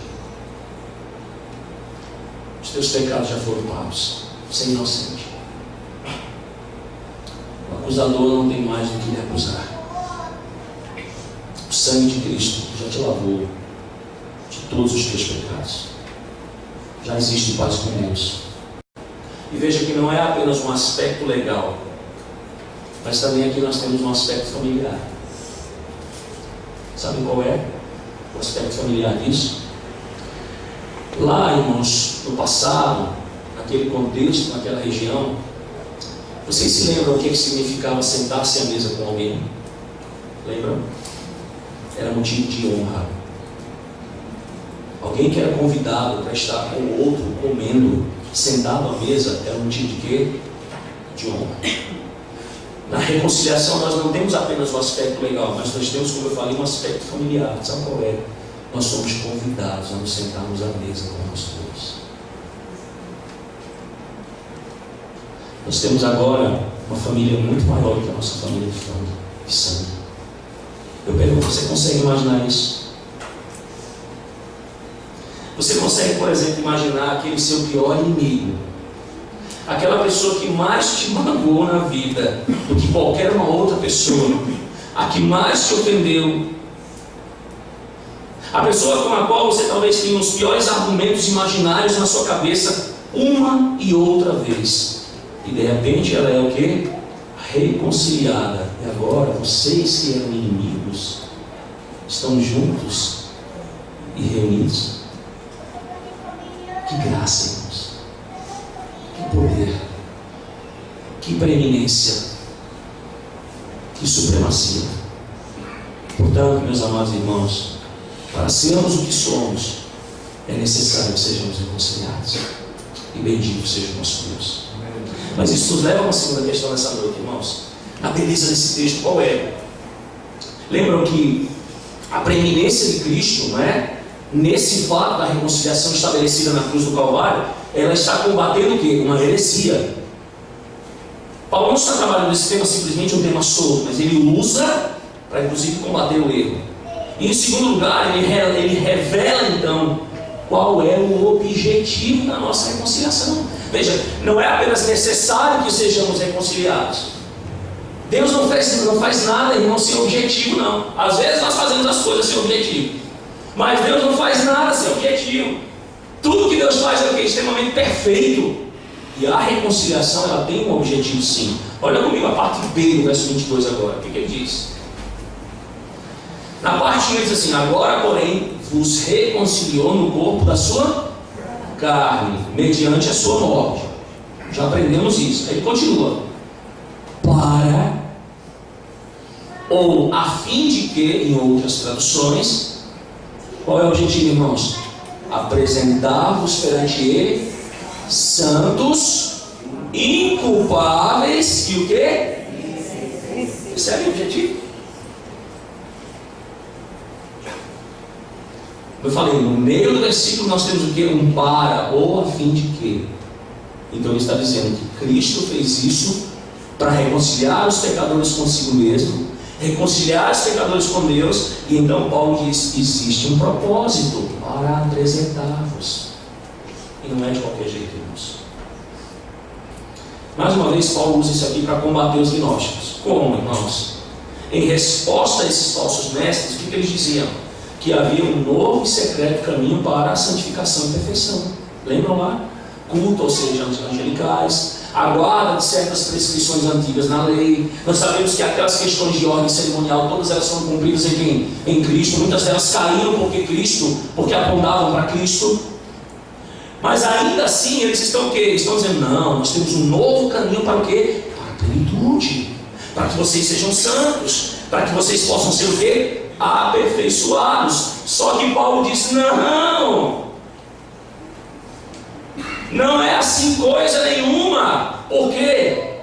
Speaker 1: Os teus pecados já foram pagos. Você é inocente. O acusador não tem mais do que lhe acusar. O sangue de Cristo já te lavou de todos os teus pecados. Já existe paz com Deus. E veja que não é apenas um aspecto legal, mas também aqui nós temos um aspecto familiar. Sabe qual é o aspecto familiar disso? Lá, irmãos, no passado, naquele contexto, naquela região, vocês se lembram o que significava sentar-se à mesa com alguém? Lembram? Era motivo de honra. Alguém que era convidado para estar com o outro comendo, sentado à mesa, era um motivo de quê? De honra. Na reconciliação nós não temos apenas o aspecto legal, mas nós temos, como eu falei, um aspecto familiar. Sabe qual é? Nós somos convidados a nos sentarmos à mesa com nós todos. Nós temos agora uma família muito maior que a nossa família de sangue. Eu pergunto: você consegue imaginar isso? Você consegue, por exemplo, imaginar aquele seu pior inimigo, aquela pessoa que mais te magoou na vida do que qualquer uma outra pessoa, a que mais te ofendeu, a pessoa com a qual você talvez tenha os piores argumentos imaginários na sua cabeça uma e outra vez, e de repente ela é o quê? Reconciliada. E agora vocês que eram inimigos estão juntos e reunidos. Que graça, irmãos! Que poder! Que preeminência! Que supremacia! Portanto, meus amados irmãos, para sermos o que somos, é necessário que sejamos reconciliados. E bendito seja o nosso Deus. Mas isso nos leva a uma segunda questão nessa noite, irmãos. A beleza desse texto qual é? Lembram que a preeminência de Cristo, não é? Nesse fato da reconciliação estabelecida na cruz do Calvário, ela está combatendo o quê? Uma heresia. Paulo não está trabalhando nesse tema simplesmente um tema solto, mas ele usa para inclusive combater o erro. E em segundo lugar, ele revela então qual é o objetivo da nossa reconciliação. Veja, não é apenas necessário que sejamos reconciliados. Deus não faz nada, irmão, sem objetivo, não. Às vezes nós fazemos as coisas sem objetivo, mas Deus não faz nada sem objetivo. Tudo que Deus faz é o que? Extremamente perfeito. E a reconciliação, ela tem um objetivo, sim. Olha comigo a parte B do verso 22 agora. O que ele diz? Na parte 1 ele diz assim: agora, porém, vos reconciliou no corpo da sua carne, mediante a sua morte. Já aprendemos isso. Aí ele continua: para, ou a fim de que, em outras traduções, qual é o objetivo, irmãos? Apresentar-vos perante ele santos, inculpáveis e o quê? Percebe o objetivo? Eu falei, no meio do versículo nós temos o quê? Um para, ou a fim de quê? Então ele está dizendo que Cristo fez isso para reconciliar os pecadores consigo mesmo, reconciliar os pecadores com Deus, e então Paulo diz, existe um propósito para apresentar-vos. E não é de qualquer jeito, irmãos. Mais uma vez, Paulo usa isso aqui para combater os gnósticos. Como, irmãos? Em resposta a esses falsos mestres, o que eles diziam? Que havia um novo e secreto caminho para a santificação e perfeição. Lembram lá? Culto, ou seja, angelicais, a guarda de certas prescrições antigas na lei. Nós sabemos que aquelas questões de ordem cerimonial, todas elas foram cumpridas em quem? Em Cristo. Muitas delas caíram porque apontavam para Cristo. Mas ainda assim, eles estão o quê? Eles estão dizendo, não, nós temos um novo caminho para o quê? Para a plenitude. Para que vocês sejam santos. Para que vocês possam ser o quê? Aperfeiçoados. Só que Paulo diz, não é assim coisa nenhuma. Porque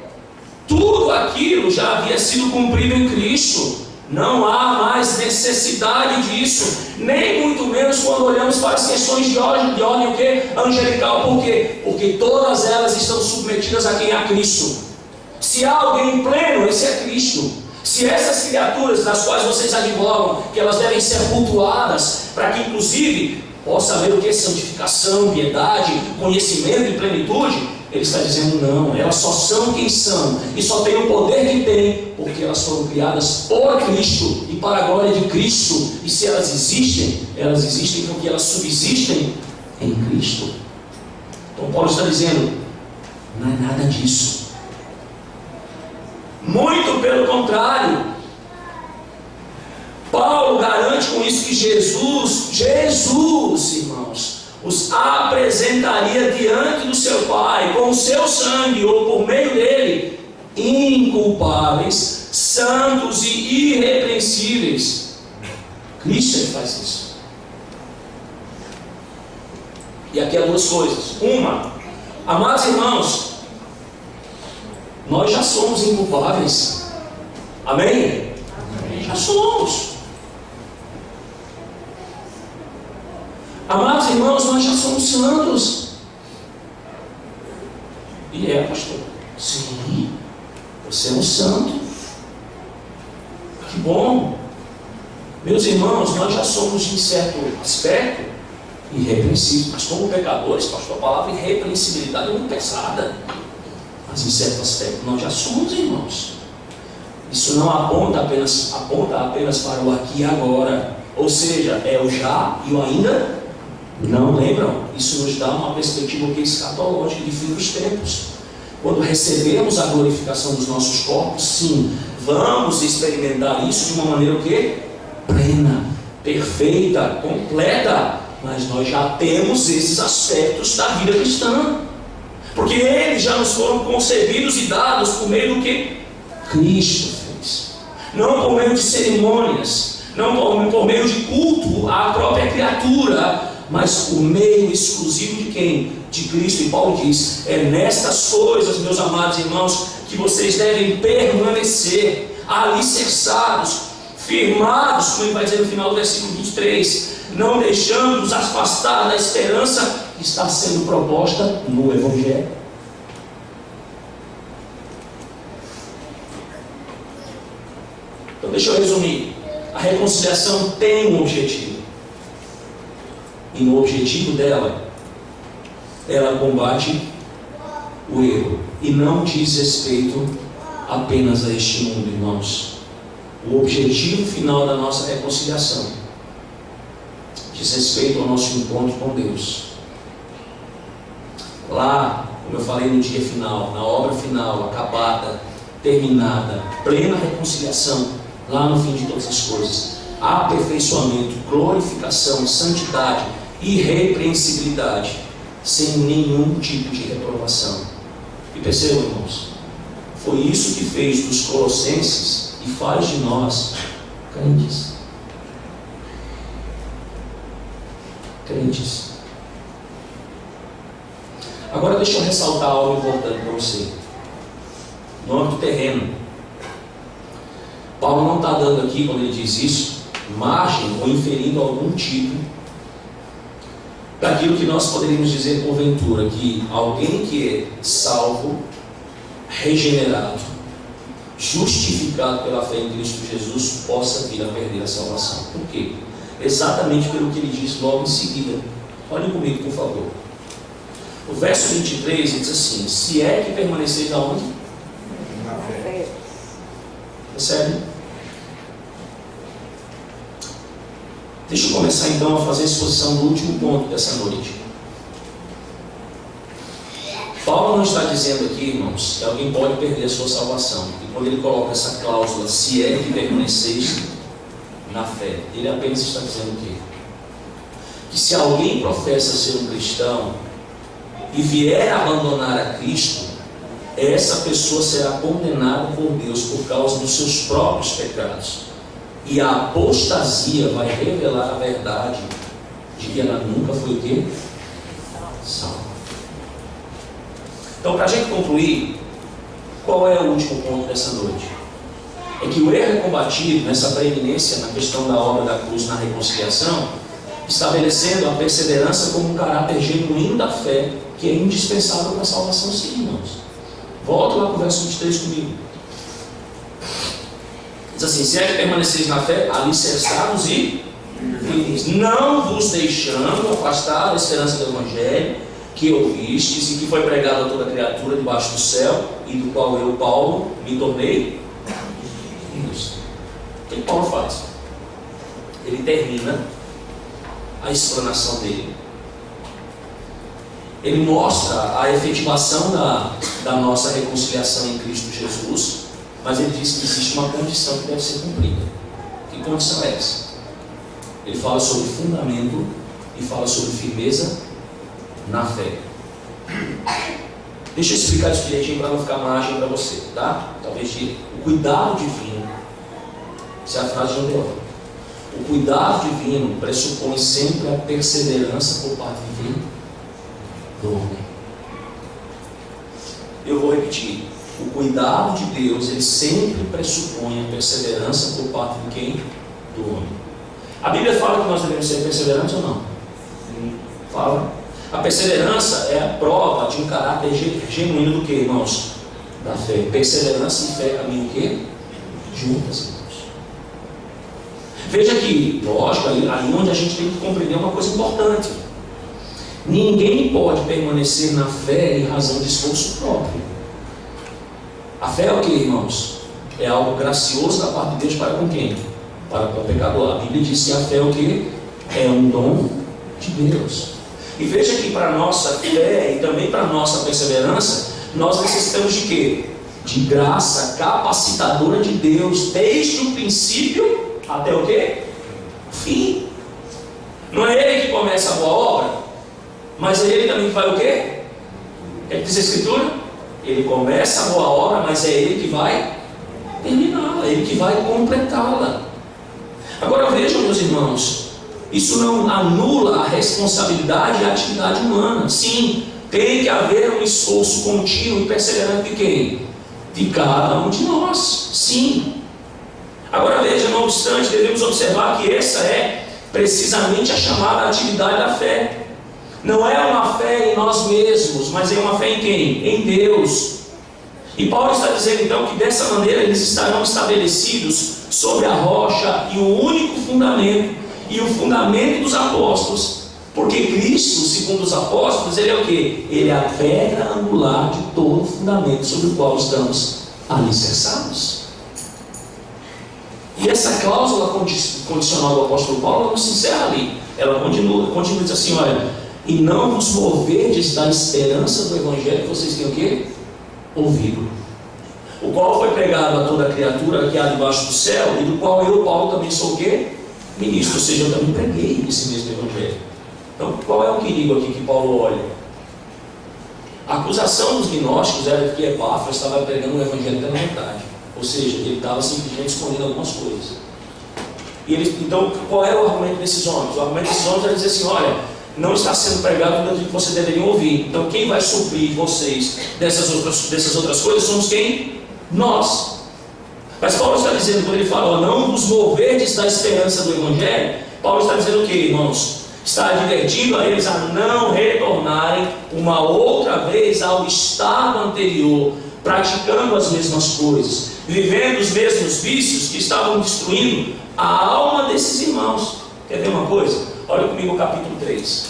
Speaker 1: tudo aquilo já havia sido cumprido em Cristo. Não há mais necessidade disso, nem muito menos quando olhamos para as questões de ordem o quê? Angelical. Por quê? Porque todas elas estão submetidas a quem? A Cristo. Se há alguém pleno, esse é Cristo. Se essas criaturas das quais vocês advogam, que elas devem ser cultuadas, para que inclusive possa haver o que? Santificação, piedade, conhecimento e plenitude. Ele está dizendo, não, elas só são quem são, e só têm o poder que têm, porque elas foram criadas por Cristo, e para a glória de Cristo. E se elas existem porque elas subsistem em Cristo. Então Paulo está dizendo, não é nada disso. Muito pelo contrário. Paulo garante com isso que Jesus, irmãos, os apresentaria diante do seu Pai, com o seu sangue, ou por meio dele, inculpáveis, santos e irrepreensíveis. Cristo ele faz isso. E aqui há duas coisas. Uma, amados irmãos, nós já somos inculpáveis. Amém? Amém. Já somos. Amados irmãos, nós já somos santos. E pastor? Sim, você é um santo. Que bom. Meus irmãos, nós já somos em certo aspecto irrepreensíveis. Mas como pecadores, pastor, a palavra irrepreensibilidade é muito pesada. Mas em certo aspecto nós já somos, irmãos. Isso não aponta apenas para o aqui e agora. Ou seja, é o já e o ainda não. Lembram? Isso nos dá uma perspectiva escatológica de fim dos tempos. Quando recebemos a glorificação dos nossos corpos, sim, vamos experimentar isso de uma maneira o quê? Plena, perfeita, completa. Mas nós já temos esses aspectos da vida cristã. Porque eles já nos foram concebidos e dados por meio do que Cristo fez. Não por meio de cerimônias, não por meio de culto à própria criatura, mas por meio exclusivo de quem? De Cristo. E Paulo diz, é nestas coisas, meus amados irmãos, que vocês devem permanecer alicerçados, firmados, como ele vai dizer no final do versículo 23, não deixando-nos afastar da esperança que está sendo proposta no Evangelho. Então deixa eu resumir. A reconciliação tem um objetivo. E no objetivo dela, ela combate o erro. E não diz respeito apenas a este mundo, irmãos. O objetivo final da nossa reconciliação diz respeito ao nosso encontro com Deus. Lá, como eu falei no dia final, na obra final, acabada, terminada, plena reconciliação, lá no fim de todas as coisas, aperfeiçoamento, glorificação, santidade, irrepreensibilidade, sem nenhum tipo de reprovação. E percebam, irmãos, foi isso que fez dos colossenses e faz de nós crentes. Agora deixa eu ressaltar algo importante para você. No âmbito terreno, Paulo não está dando aqui, quando ele diz isso, margem ou inferindo algum tipo daquilo que nós poderíamos dizer porventura, que alguém que é salvo, regenerado, justificado pela fé em Cristo Jesus, possa vir a perder a salvação. Por quê? Exatamente pelo que ele diz logo em seguida. Olhem comigo, por favor. O verso 23 diz assim: se é que permaneceis aonde?
Speaker 2: Na fé.
Speaker 1: Percebe? Deixa eu começar então a fazer a exposição do último ponto dessa noite. Paulo não está dizendo aqui, irmãos, que alguém pode perder a sua salvação. E quando ele coloca essa cláusula, se é que permaneceis na fé, ele apenas está dizendo o quê? Que se alguém professa ser um cristão e vier a abandonar a Cristo, essa pessoa será condenada por Deus por causa dos seus próprios pecados. E a apostasia vai revelar a verdade de que ela nunca foi o quê? Salva. Então, para a gente concluir, qual é o último ponto dessa noite? É que o erro é combatido nessa preeminência na questão da obra da cruz na reconciliação, estabelecendo a perseverança como um caráter genuíno da fé, que é indispensável para a salvação, sim, irmãos. Volta lá para o verso 23 comigo. Diz assim: se é que permaneceis na fé, alicerçados e firmes, não vos deixando afastar da esperança do Evangelho, que ouvistes e que foi pregado a toda criatura debaixo do céu, e do qual eu, Paulo, me tornei ministro. O que Paulo faz? Ele termina a explanação dele. Ele mostra a efetivação da nossa reconciliação em Cristo Jesus, mas ele diz que existe uma condição que deve ser cumprida. Que condição é essa? Ele fala sobre fundamento e fala sobre firmeza na fé. Deixa eu explicar isso direitinho para não ficar margem para você, tá? Talvez diga: o cuidado divino. Essa é a frase de Odeon. O cuidado divino pressupõe sempre a perseverança por parte de quem? Do homem. Eu vou repetir. O cuidado de Deus, ele sempre pressupõe a perseverança por parte de quem? Do homem. A Bíblia fala que nós devemos ser perseverantes ou não? Sim. Fala. A perseverança é a prova de um caráter genuíno do que, irmãos? Da fé. Perseverança e fé caminham o quê? Juntas, irmãos. Veja que, lógico, aí onde a gente tem que compreender uma coisa importante. Ninguém pode permanecer na fé em razão de esforço próprio. A fé é o que, irmãos? É algo gracioso da parte de Deus para com quem? Para com o pecador. A Bíblia diz que a fé é o que? É um dom de Deus. E veja que para a nossa fé e também para a nossa perseverança, nós necessitamos de quê? De graça capacitadora de Deus, desde o princípio até o quê? O fim. Não é Ele que começa a boa obra, mas é Ele também que vai o quê? É que diz a Escritura? Ele começa a boa obra, mas é Ele que vai terminá-la, Ele que vai completá-la. Agora vejam, meus irmãos, isso não anula a responsabilidade e a atividade humana. Sim, tem que haver um esforço contínuo e perseverante de quem? De cada um de nós. Sim. Agora veja, não obstante, devemos observar que essa é precisamente a chamada atividade da fé. Não é uma fé em nós mesmos, mas é uma fé em quem? Em Deus. E Paulo está dizendo então que dessa maneira eles estarão estabelecidos sobre a rocha e o único fundamento, e o fundamento dos apóstolos, porque Cristo, segundo os apóstolos, Ele é o quê? Ele é a pedra angular de todo o fundamento sobre o qual estamos alicerçados. E essa cláusula condicional do apóstolo Paulo não se encerra ali. Ela continua diz assim: olha, e não vos moverdes da esperança do Evangelho que vocês têm o quê? Ouvido, o qual foi pregado a toda criatura que há debaixo do céu, e do qual eu, Paulo, também sou o quê? Ministro, ou seja, eu também preguei esse mesmo Evangelho. Então, qual é o perigo aqui que Paulo olha? A acusação dos gnósticos era que Epáfras estava pregando o Evangelho pela metade, ou seja, ele estava simplesmente escondendo algumas coisas. E então, qual era o argumento desses homens? O argumento desses homens era dizer assim: olha, não está sendo pregado tudo aquilo que vocês deveriam ouvir. Então quem vai suprir vocês dessas outras coisas somos quem? Nós. Mas Paulo está dizendo, quando ele fala, ó, não vos moverdes da esperança do Evangelho, Paulo está dizendo o que, irmãos? Está advertindo a eles a não retornarem uma outra vez ao estado anterior, praticando as mesmas coisas, vivendo os mesmos vícios que estavam destruindo a alma desses irmãos. Quer ver uma coisa? Olha comigo o capítulo 3.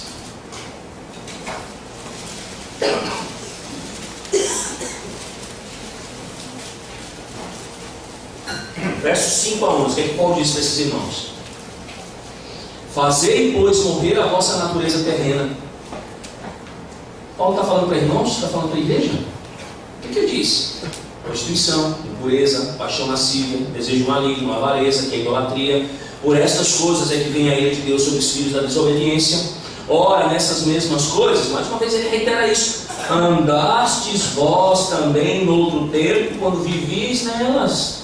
Speaker 1: Versos 5 a 11. O que é que Paulo diz para esses irmãos? Fazei, pois, morrer a vossa natureza terrena. Paulo está falando para irmãos? Está falando para a igreja? O que ele diz? Prostituição, impureza, paixão lascívia, desejo maligno, avareza, que é idolatria. Por estas coisas é que vem a ira de Deus sobre os filhos da desobediência. Ora, nessas mesmas coisas, mais uma vez ele reitera isso: andastes vós também no outro tempo, quando vivis nelas.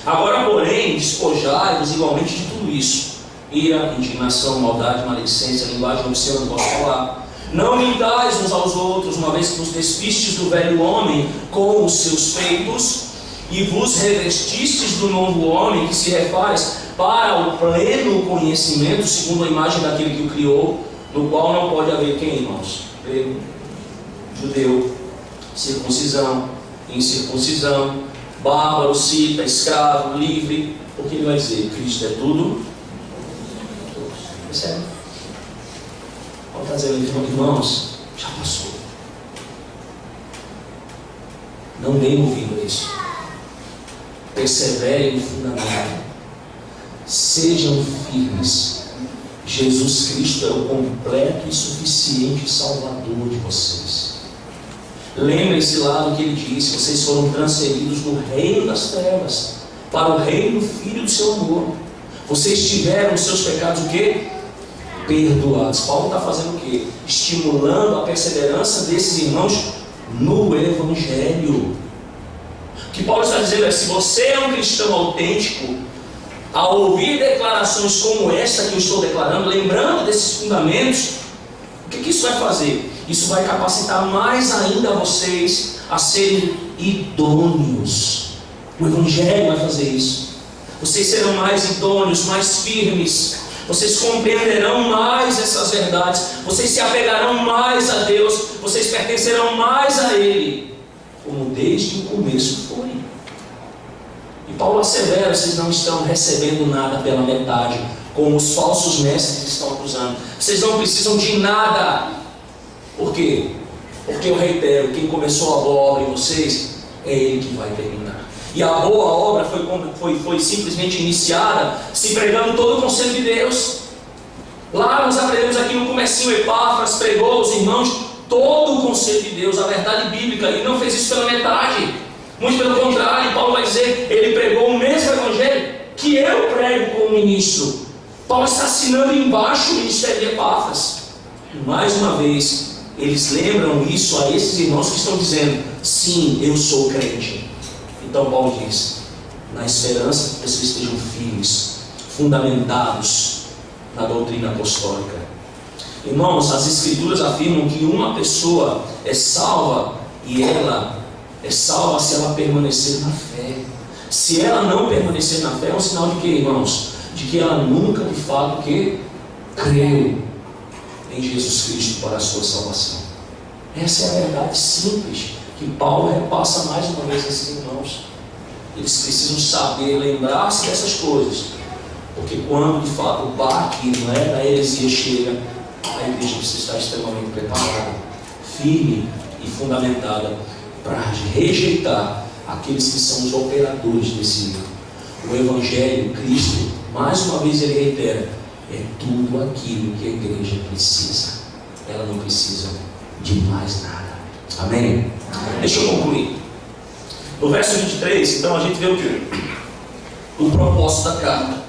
Speaker 1: Agora, porém, despojai-vos igualmente de tudo isso: ira, indignação, maldade, maledicência, linguagem obscena do vosso falar. Não mintais uns aos outros, uma vez que vos despistes do velho homem com os seus feitos, e vos revestistes do novo homem, que se refaz para o pleno conhecimento, segundo a imagem daquele que o criou, no qual não pode haver quem, irmãos? Grego, judeu, circuncisão, incircuncisão, bárbaro, cita, escravo, livre. Porque ele vai dizer, Cristo é tudo. Percebe? Paulo está dizendo, irmãos, já passou. Não deem ouvido a isso. Perseverem no fundamento. Sejam firmes. Jesus Cristo é o completo e suficiente Salvador de vocês. Lembrem-se lá do que ele disse: vocês foram transferidos do reino das trevas para o reino do Filho do seu amor. Vocês tiveram os seus pecados o quê? Perdoados. Paulo está fazendo o quê? Estimulando a perseverança desses irmãos no Evangelho. O que Paulo está dizendo é: se você é um cristão autêntico, ao ouvir declarações como essa que eu estou declarando, lembrando desses fundamentos, o que isso vai fazer? Isso vai capacitar mais ainda vocês a serem idôneos. O Evangelho vai fazer isso. Vocês serão mais idôneos, mais firmes. Vocês compreenderão mais essas verdades. Vocês se apegarão mais a Deus. Vocês pertencerão mais a Ele, como desde o começo foi. E Paulo assevera: vocês não estão recebendo nada pela metade, como os falsos mestres estão acusando. Vocês não precisam de nada. Por quê? Porque eu reitero, quem começou a boa obra em vocês, é Ele que vai terminar. E a boa obra foi simplesmente iniciada se pregando todo o conselho de Deus. Lá nós aprendemos aqui no comecinho, Epáfras pregou aos irmãos todo o conselho de Deus, a verdade bíblica, e não fez isso pela metade. Muito pelo contrário, Paulo vai dizer, ele pregou o mesmo Evangelho que eu prego como ministro. Paulo está assinando embaixo o ministério de Epáfras. E mais uma vez, eles lembram isso a esses irmãos que estão dizendo: sim, eu sou crente. Então Paulo diz: na esperança que vocês estejam firmes, fundamentados na doutrina apostólica. Irmãos, as Escrituras afirmam que uma pessoa é salva, e ela é salva se ela permanecer na fé. Se ela não permanecer na fé, é um sinal de quê, irmãos? De que ela nunca de fato que creu em Jesus Cristo para a sua salvação. Essa é a verdade simples que Paulo repassa mais uma vez a esses irmãos. Eles precisam saber, lembrar-se dessas coisas, porque quando de fato o baque da heresia chega, a igreja precisa estar extremamente preparada, firme e fundamentada para rejeitar aqueles que são os operadores desse erro. O Evangelho, Cristo, mais uma vez ele reitera, é tudo aquilo que a igreja precisa. Ela não precisa de mais nada. Amém? Deixa eu concluir. No verso 23, então a gente vê o que? O propósito da carta.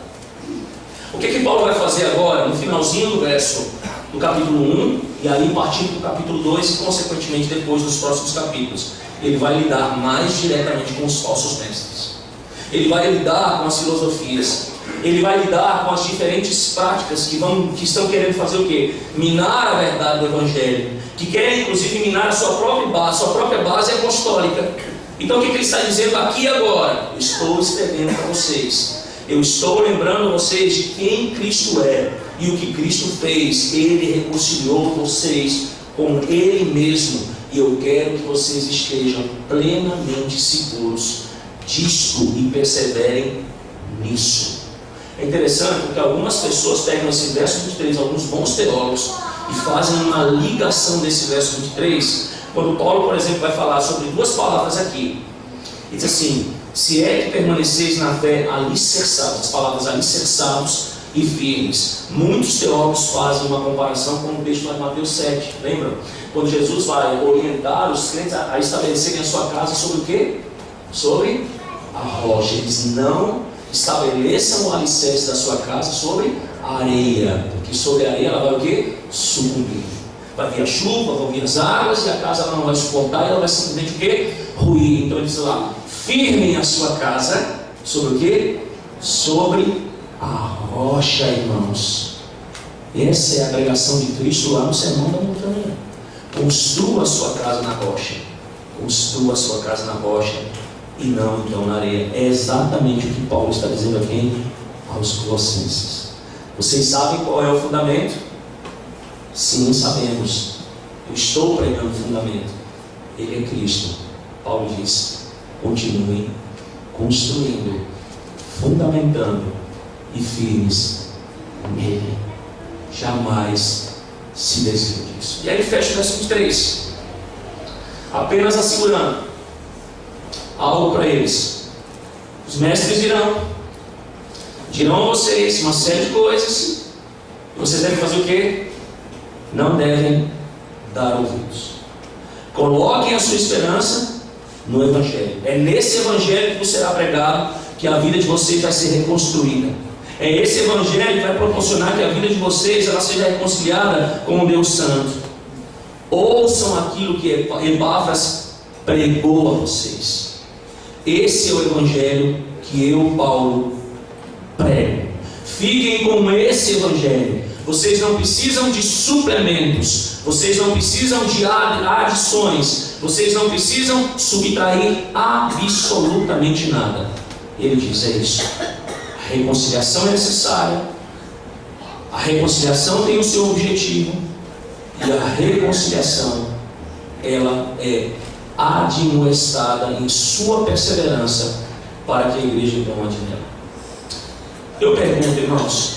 Speaker 1: O que Paulo vai fazer agora, no finalzinho do capítulo 1, e aí partindo do capítulo 2 e consequentemente depois nos próximos capítulos? Ele vai lidar mais diretamente com os falsos mestres. Ele vai lidar com as filosofias. ele vai lidar com as diferentes práticas que estão querendo fazer o quê? Minar a verdade do Evangelho, que querem inclusive minar a sua própria base apostólica. Então o que ele está dizendo aqui e agora? Eu estou escrevendo para vocês, eu estou lembrando vocês de quem Cristo é e o que Cristo fez. Ele reconciliou vocês com Ele mesmo, e eu quero que vocês estejam plenamente seguros disto e perseverem nisso. É interessante porque algumas pessoas pegam esse verso 23, alguns bons teólogos, e fazem uma ligação desse verso 23, quando Paulo, por exemplo, vai falar sobre duas palavras aqui. Ele diz assim: se é que permaneceis na fé alicerçados, as palavras alicerçados e firmes. Muitos teólogos fazem uma comparação com o texto lá de Mateus 7, lembram? Quando Jesus vai orientar os crentes a estabelecerem a sua casa sobre o quê? Sobre a rocha. Eles não estabeleçam o alicerce da sua casa sobre a areia, porque sobre a areia ela vai o quê? Sucumbir. Vai vir a chuva, vão vir as águas, e a casa ela não vai suportar, e ela vai simplesmente o quê? Ruir. Então ele diz lá: firmem a sua casa sobre o quê? Sobre a rocha, irmãos. Essa é a pregação de Cristo lá no Sermão da Montanha. Construa a sua casa na rocha. Construa a sua casa na rocha e não então na areia. É exatamente o que Paulo está dizendo aqui aos Colossenses. Vocês sabem qual é o fundamento? Sim, sabemos. Eu estou pregando o fundamento. Ele é Cristo. Paulo diz: continuem construindo, fundamentando e firmes nele. Jamais se desviem disso. E aí ele fecha o verso 23, apenas assegurando algo para eles: os mestres dirão a vocês uma série de coisas, e vocês devem fazer o quê? Não devem dar ouvidos. Coloquem a sua esperança no Evangelho. É nesse Evangelho que vos será pregado que a vida de vocês vai ser reconstruída. É esse Evangelho que vai proporcionar que a vida de vocês ela seja reconciliada com o Deus Santo. Ouçam aquilo que Epáfras pregou a vocês. Esse é o Evangelho que eu, Paulo, prego. Fiquem com esse Evangelho. Vocês não precisam de suplementos, vocês não precisam de adições, vocês não precisam subtrair absolutamente nada. Ele diz: é isso. A reconciliação é necessária, a reconciliação tem o seu objetivo, e a reconciliação ela é admoestada em sua perseverança para que a igreja não ande nela. Eu pergunto, irmãos,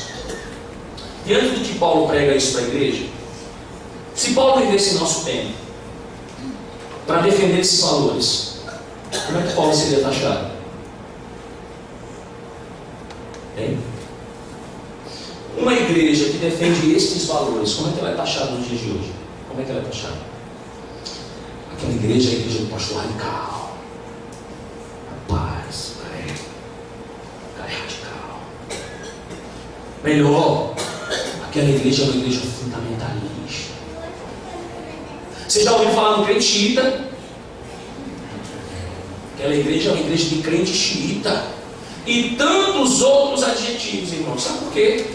Speaker 1: diante do que Paulo prega isso para a igreja, se Paulo vivesse nosso tempo para defender esses valores, como é que Paulo seria taxado? Uma igreja que defende estes valores, como é que ela é taxada nos dias de hoje? Como é que ela é taxada? Aquela igreja é a igreja do pastor radical. Rapaz, cara é radical. Melhor, aquela igreja é uma igreja fundamentalista. Você já ouviu falar no crente xiita? Aquela igreja é uma igreja de crente xiita. E tantos outros adjetivos, irmãos. Sabe por quê?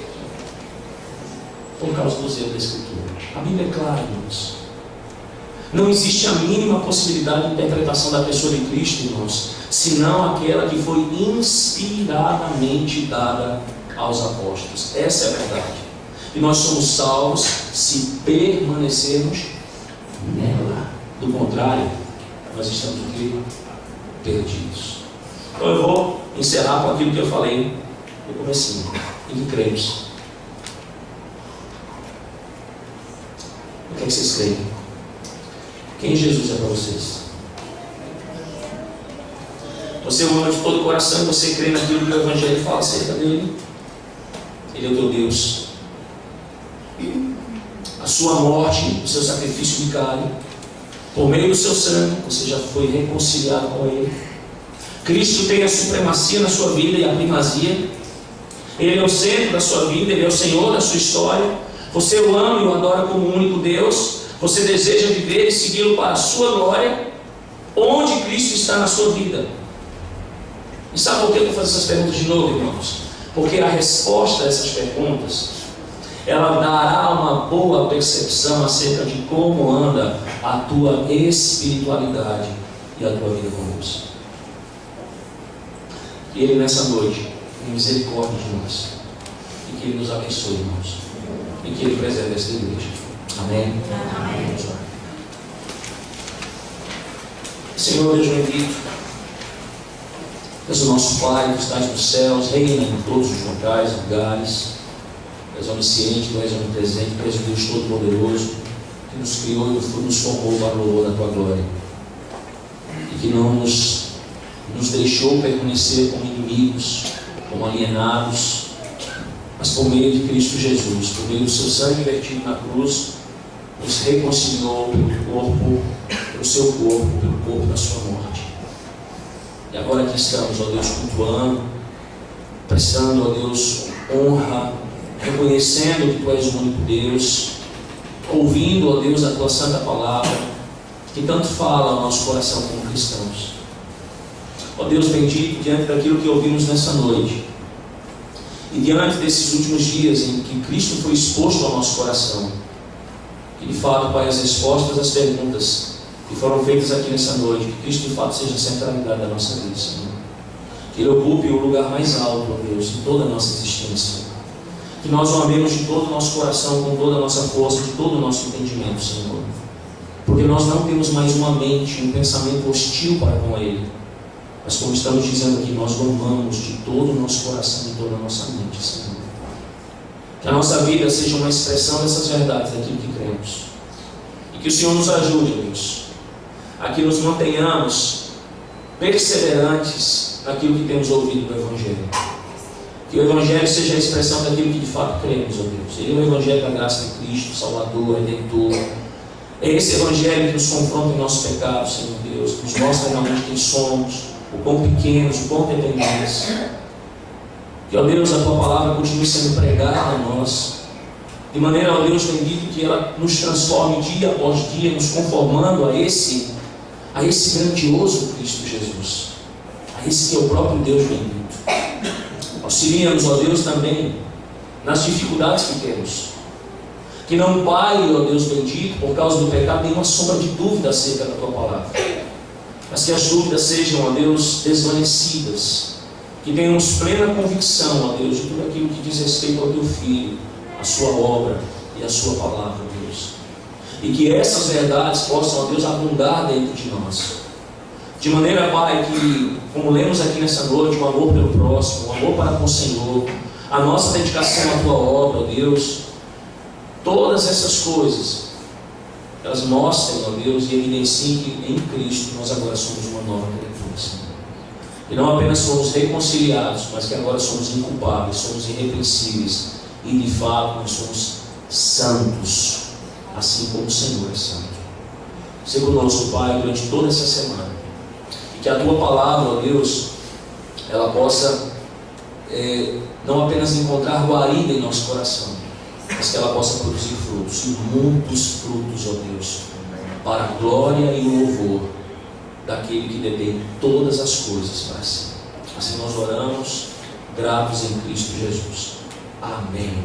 Speaker 1: Por causa dos erros da Escritura. A Bíblia é clara, irmãos. Não existe a mínima possibilidade de interpretação da pessoa de Cristo, irmãos, senão aquela que foi inspiradamente dada aos apóstolos. Essa é a verdade. E nós somos salvos se permanecermos nela. Do contrário, nós estamos aqui perdidos. Então eu vou encerrar com aquilo que eu falei no comecinho. Em que cremos? O que é que vocês creem? Quem Jesus é para vocês? Você o ama de todo o coração e você crê naquilo que o Evangelho fala acerca dele? Ele é o teu Deus. A sua morte, o seu sacrifício vicário, por meio do seu sangue, você já foi reconciliado com ele. Cristo tem a supremacia na sua vida e a primazia. Ele é o centro da sua vida, Ele é o Senhor da sua história. Você o ama e o adora como o único Deus. Você deseja viver e segui-lo para a sua glória. Onde Cristo está na sua vida? E sabe por que eu vou fazer essas perguntas de novo, irmãos? Porque a resposta a essas perguntas, ela dará uma boa percepção acerca de como anda a tua espiritualidade e a tua vida com Deus. Que Ele nessa noite tenha misericórdia de nós e que Ele nos abençoe, irmãos, e que Ele preserve esta igreja. Amém? Amém. Senhor Deus bendito, és o nosso Pai que estás nos céus, reina em todos os lugares, Tu és onisciente, Tu és onipresente, Tu és o Deus Todo-Poderoso, que nos criou e nos formou para o louvor da Tua glória. E que não nos deixou permanecer como inimigos, como alienados, mas por meio de Cristo Jesus, por meio do Seu sangue vertido na cruz, nos reconciliou pelo Seu corpo, pelo corpo da Sua morte. E agora que estamos, ó Deus, cultuando, prestando, ó Deus, honra, reconhecendo que Tu és o único Deus, ouvindo, ó Deus, a Tua santa palavra, que tanto fala ao nosso coração como cristãos. Ó Deus bendito, diante daquilo que ouvimos nessa noite, e diante desses últimos dias em que Cristo foi exposto ao nosso coração, que de fato, Pai, as respostas às perguntas que foram feitas aqui nessa noite, que Cristo de fato seja a centralidade da nossa vida, Senhor. Que Ele ocupe o lugar mais alto, ó Deus, em toda a nossa existência. Que nós o amemos de todo o nosso coração, com toda a nossa força, de todo o nosso entendimento, Senhor. Porque nós não temos mais uma mente, um pensamento hostil para com Ele. Mas como estamos dizendo aqui, nós o amamos de todo o nosso coração e toda a nossa mente, Senhor. Que a nossa vida seja uma expressão dessas verdades, daquilo que cremos. E que o Senhor nos ajude, Deus, a que nos mantenhamos perseverantes naquilo que temos ouvido do Evangelho. Que o Evangelho seja a expressão daquilo que de fato cremos, ó Deus. Ele é o Evangelho da graça de Cristo, Salvador, Redentor. É esse Evangelho que nos confronta em nossos pecados, Senhor Deus, que nos mostra realmente quem somos, o quão pequenos, o quão dependentes. Que, ó Deus, a Tua palavra continue sendo pregada a nós, de maneira, ó Deus bendito, que ela nos transforme dia após dia, nos conformando a esse grandioso Cristo Jesus, a esse que é o próprio Deus bendito. Auxilia-nos, ó Deus, também nas dificuldades que temos. Que não paire, ó Deus bendito, por causa do pecado, nenhuma sombra de dúvida acerca da Tua palavra. Mas que as dúvidas sejam, ó Deus, desvanecidas. Que tenhamos plena convicção, ó Deus, de tudo aquilo que diz respeito ao Teu Filho, a Sua obra e a Sua palavra, ó Deus. E que essas verdades possam, ó Deus, abundar dentro de nós. De maneira, Pai, que, como lemos aqui nessa noite, o amor pelo próximo, o amor para com o Senhor, a nossa dedicação à Tua obra, ó Deus, todas essas coisas, elas mostrem, ó Deus, e evidenciem que em Cristo nós agora somos uma nova criatura, Senhor. E não apenas somos reconciliados, mas que agora somos inculpáveis, somos irrepreensíveis, e de fato nós somos santos, assim como o Senhor é santo. Seja conosco, Pai, durante toda essa semana. Que a Tua palavra, ó Deus, ela possa não apenas encontrar guarida em nosso coração, mas que ela possa produzir frutos, e muitos frutos, ó Deus, para a glória e o louvor daquele que detém todas as coisas para si. Assim nós oramos, gratos em Cristo Jesus. Amém.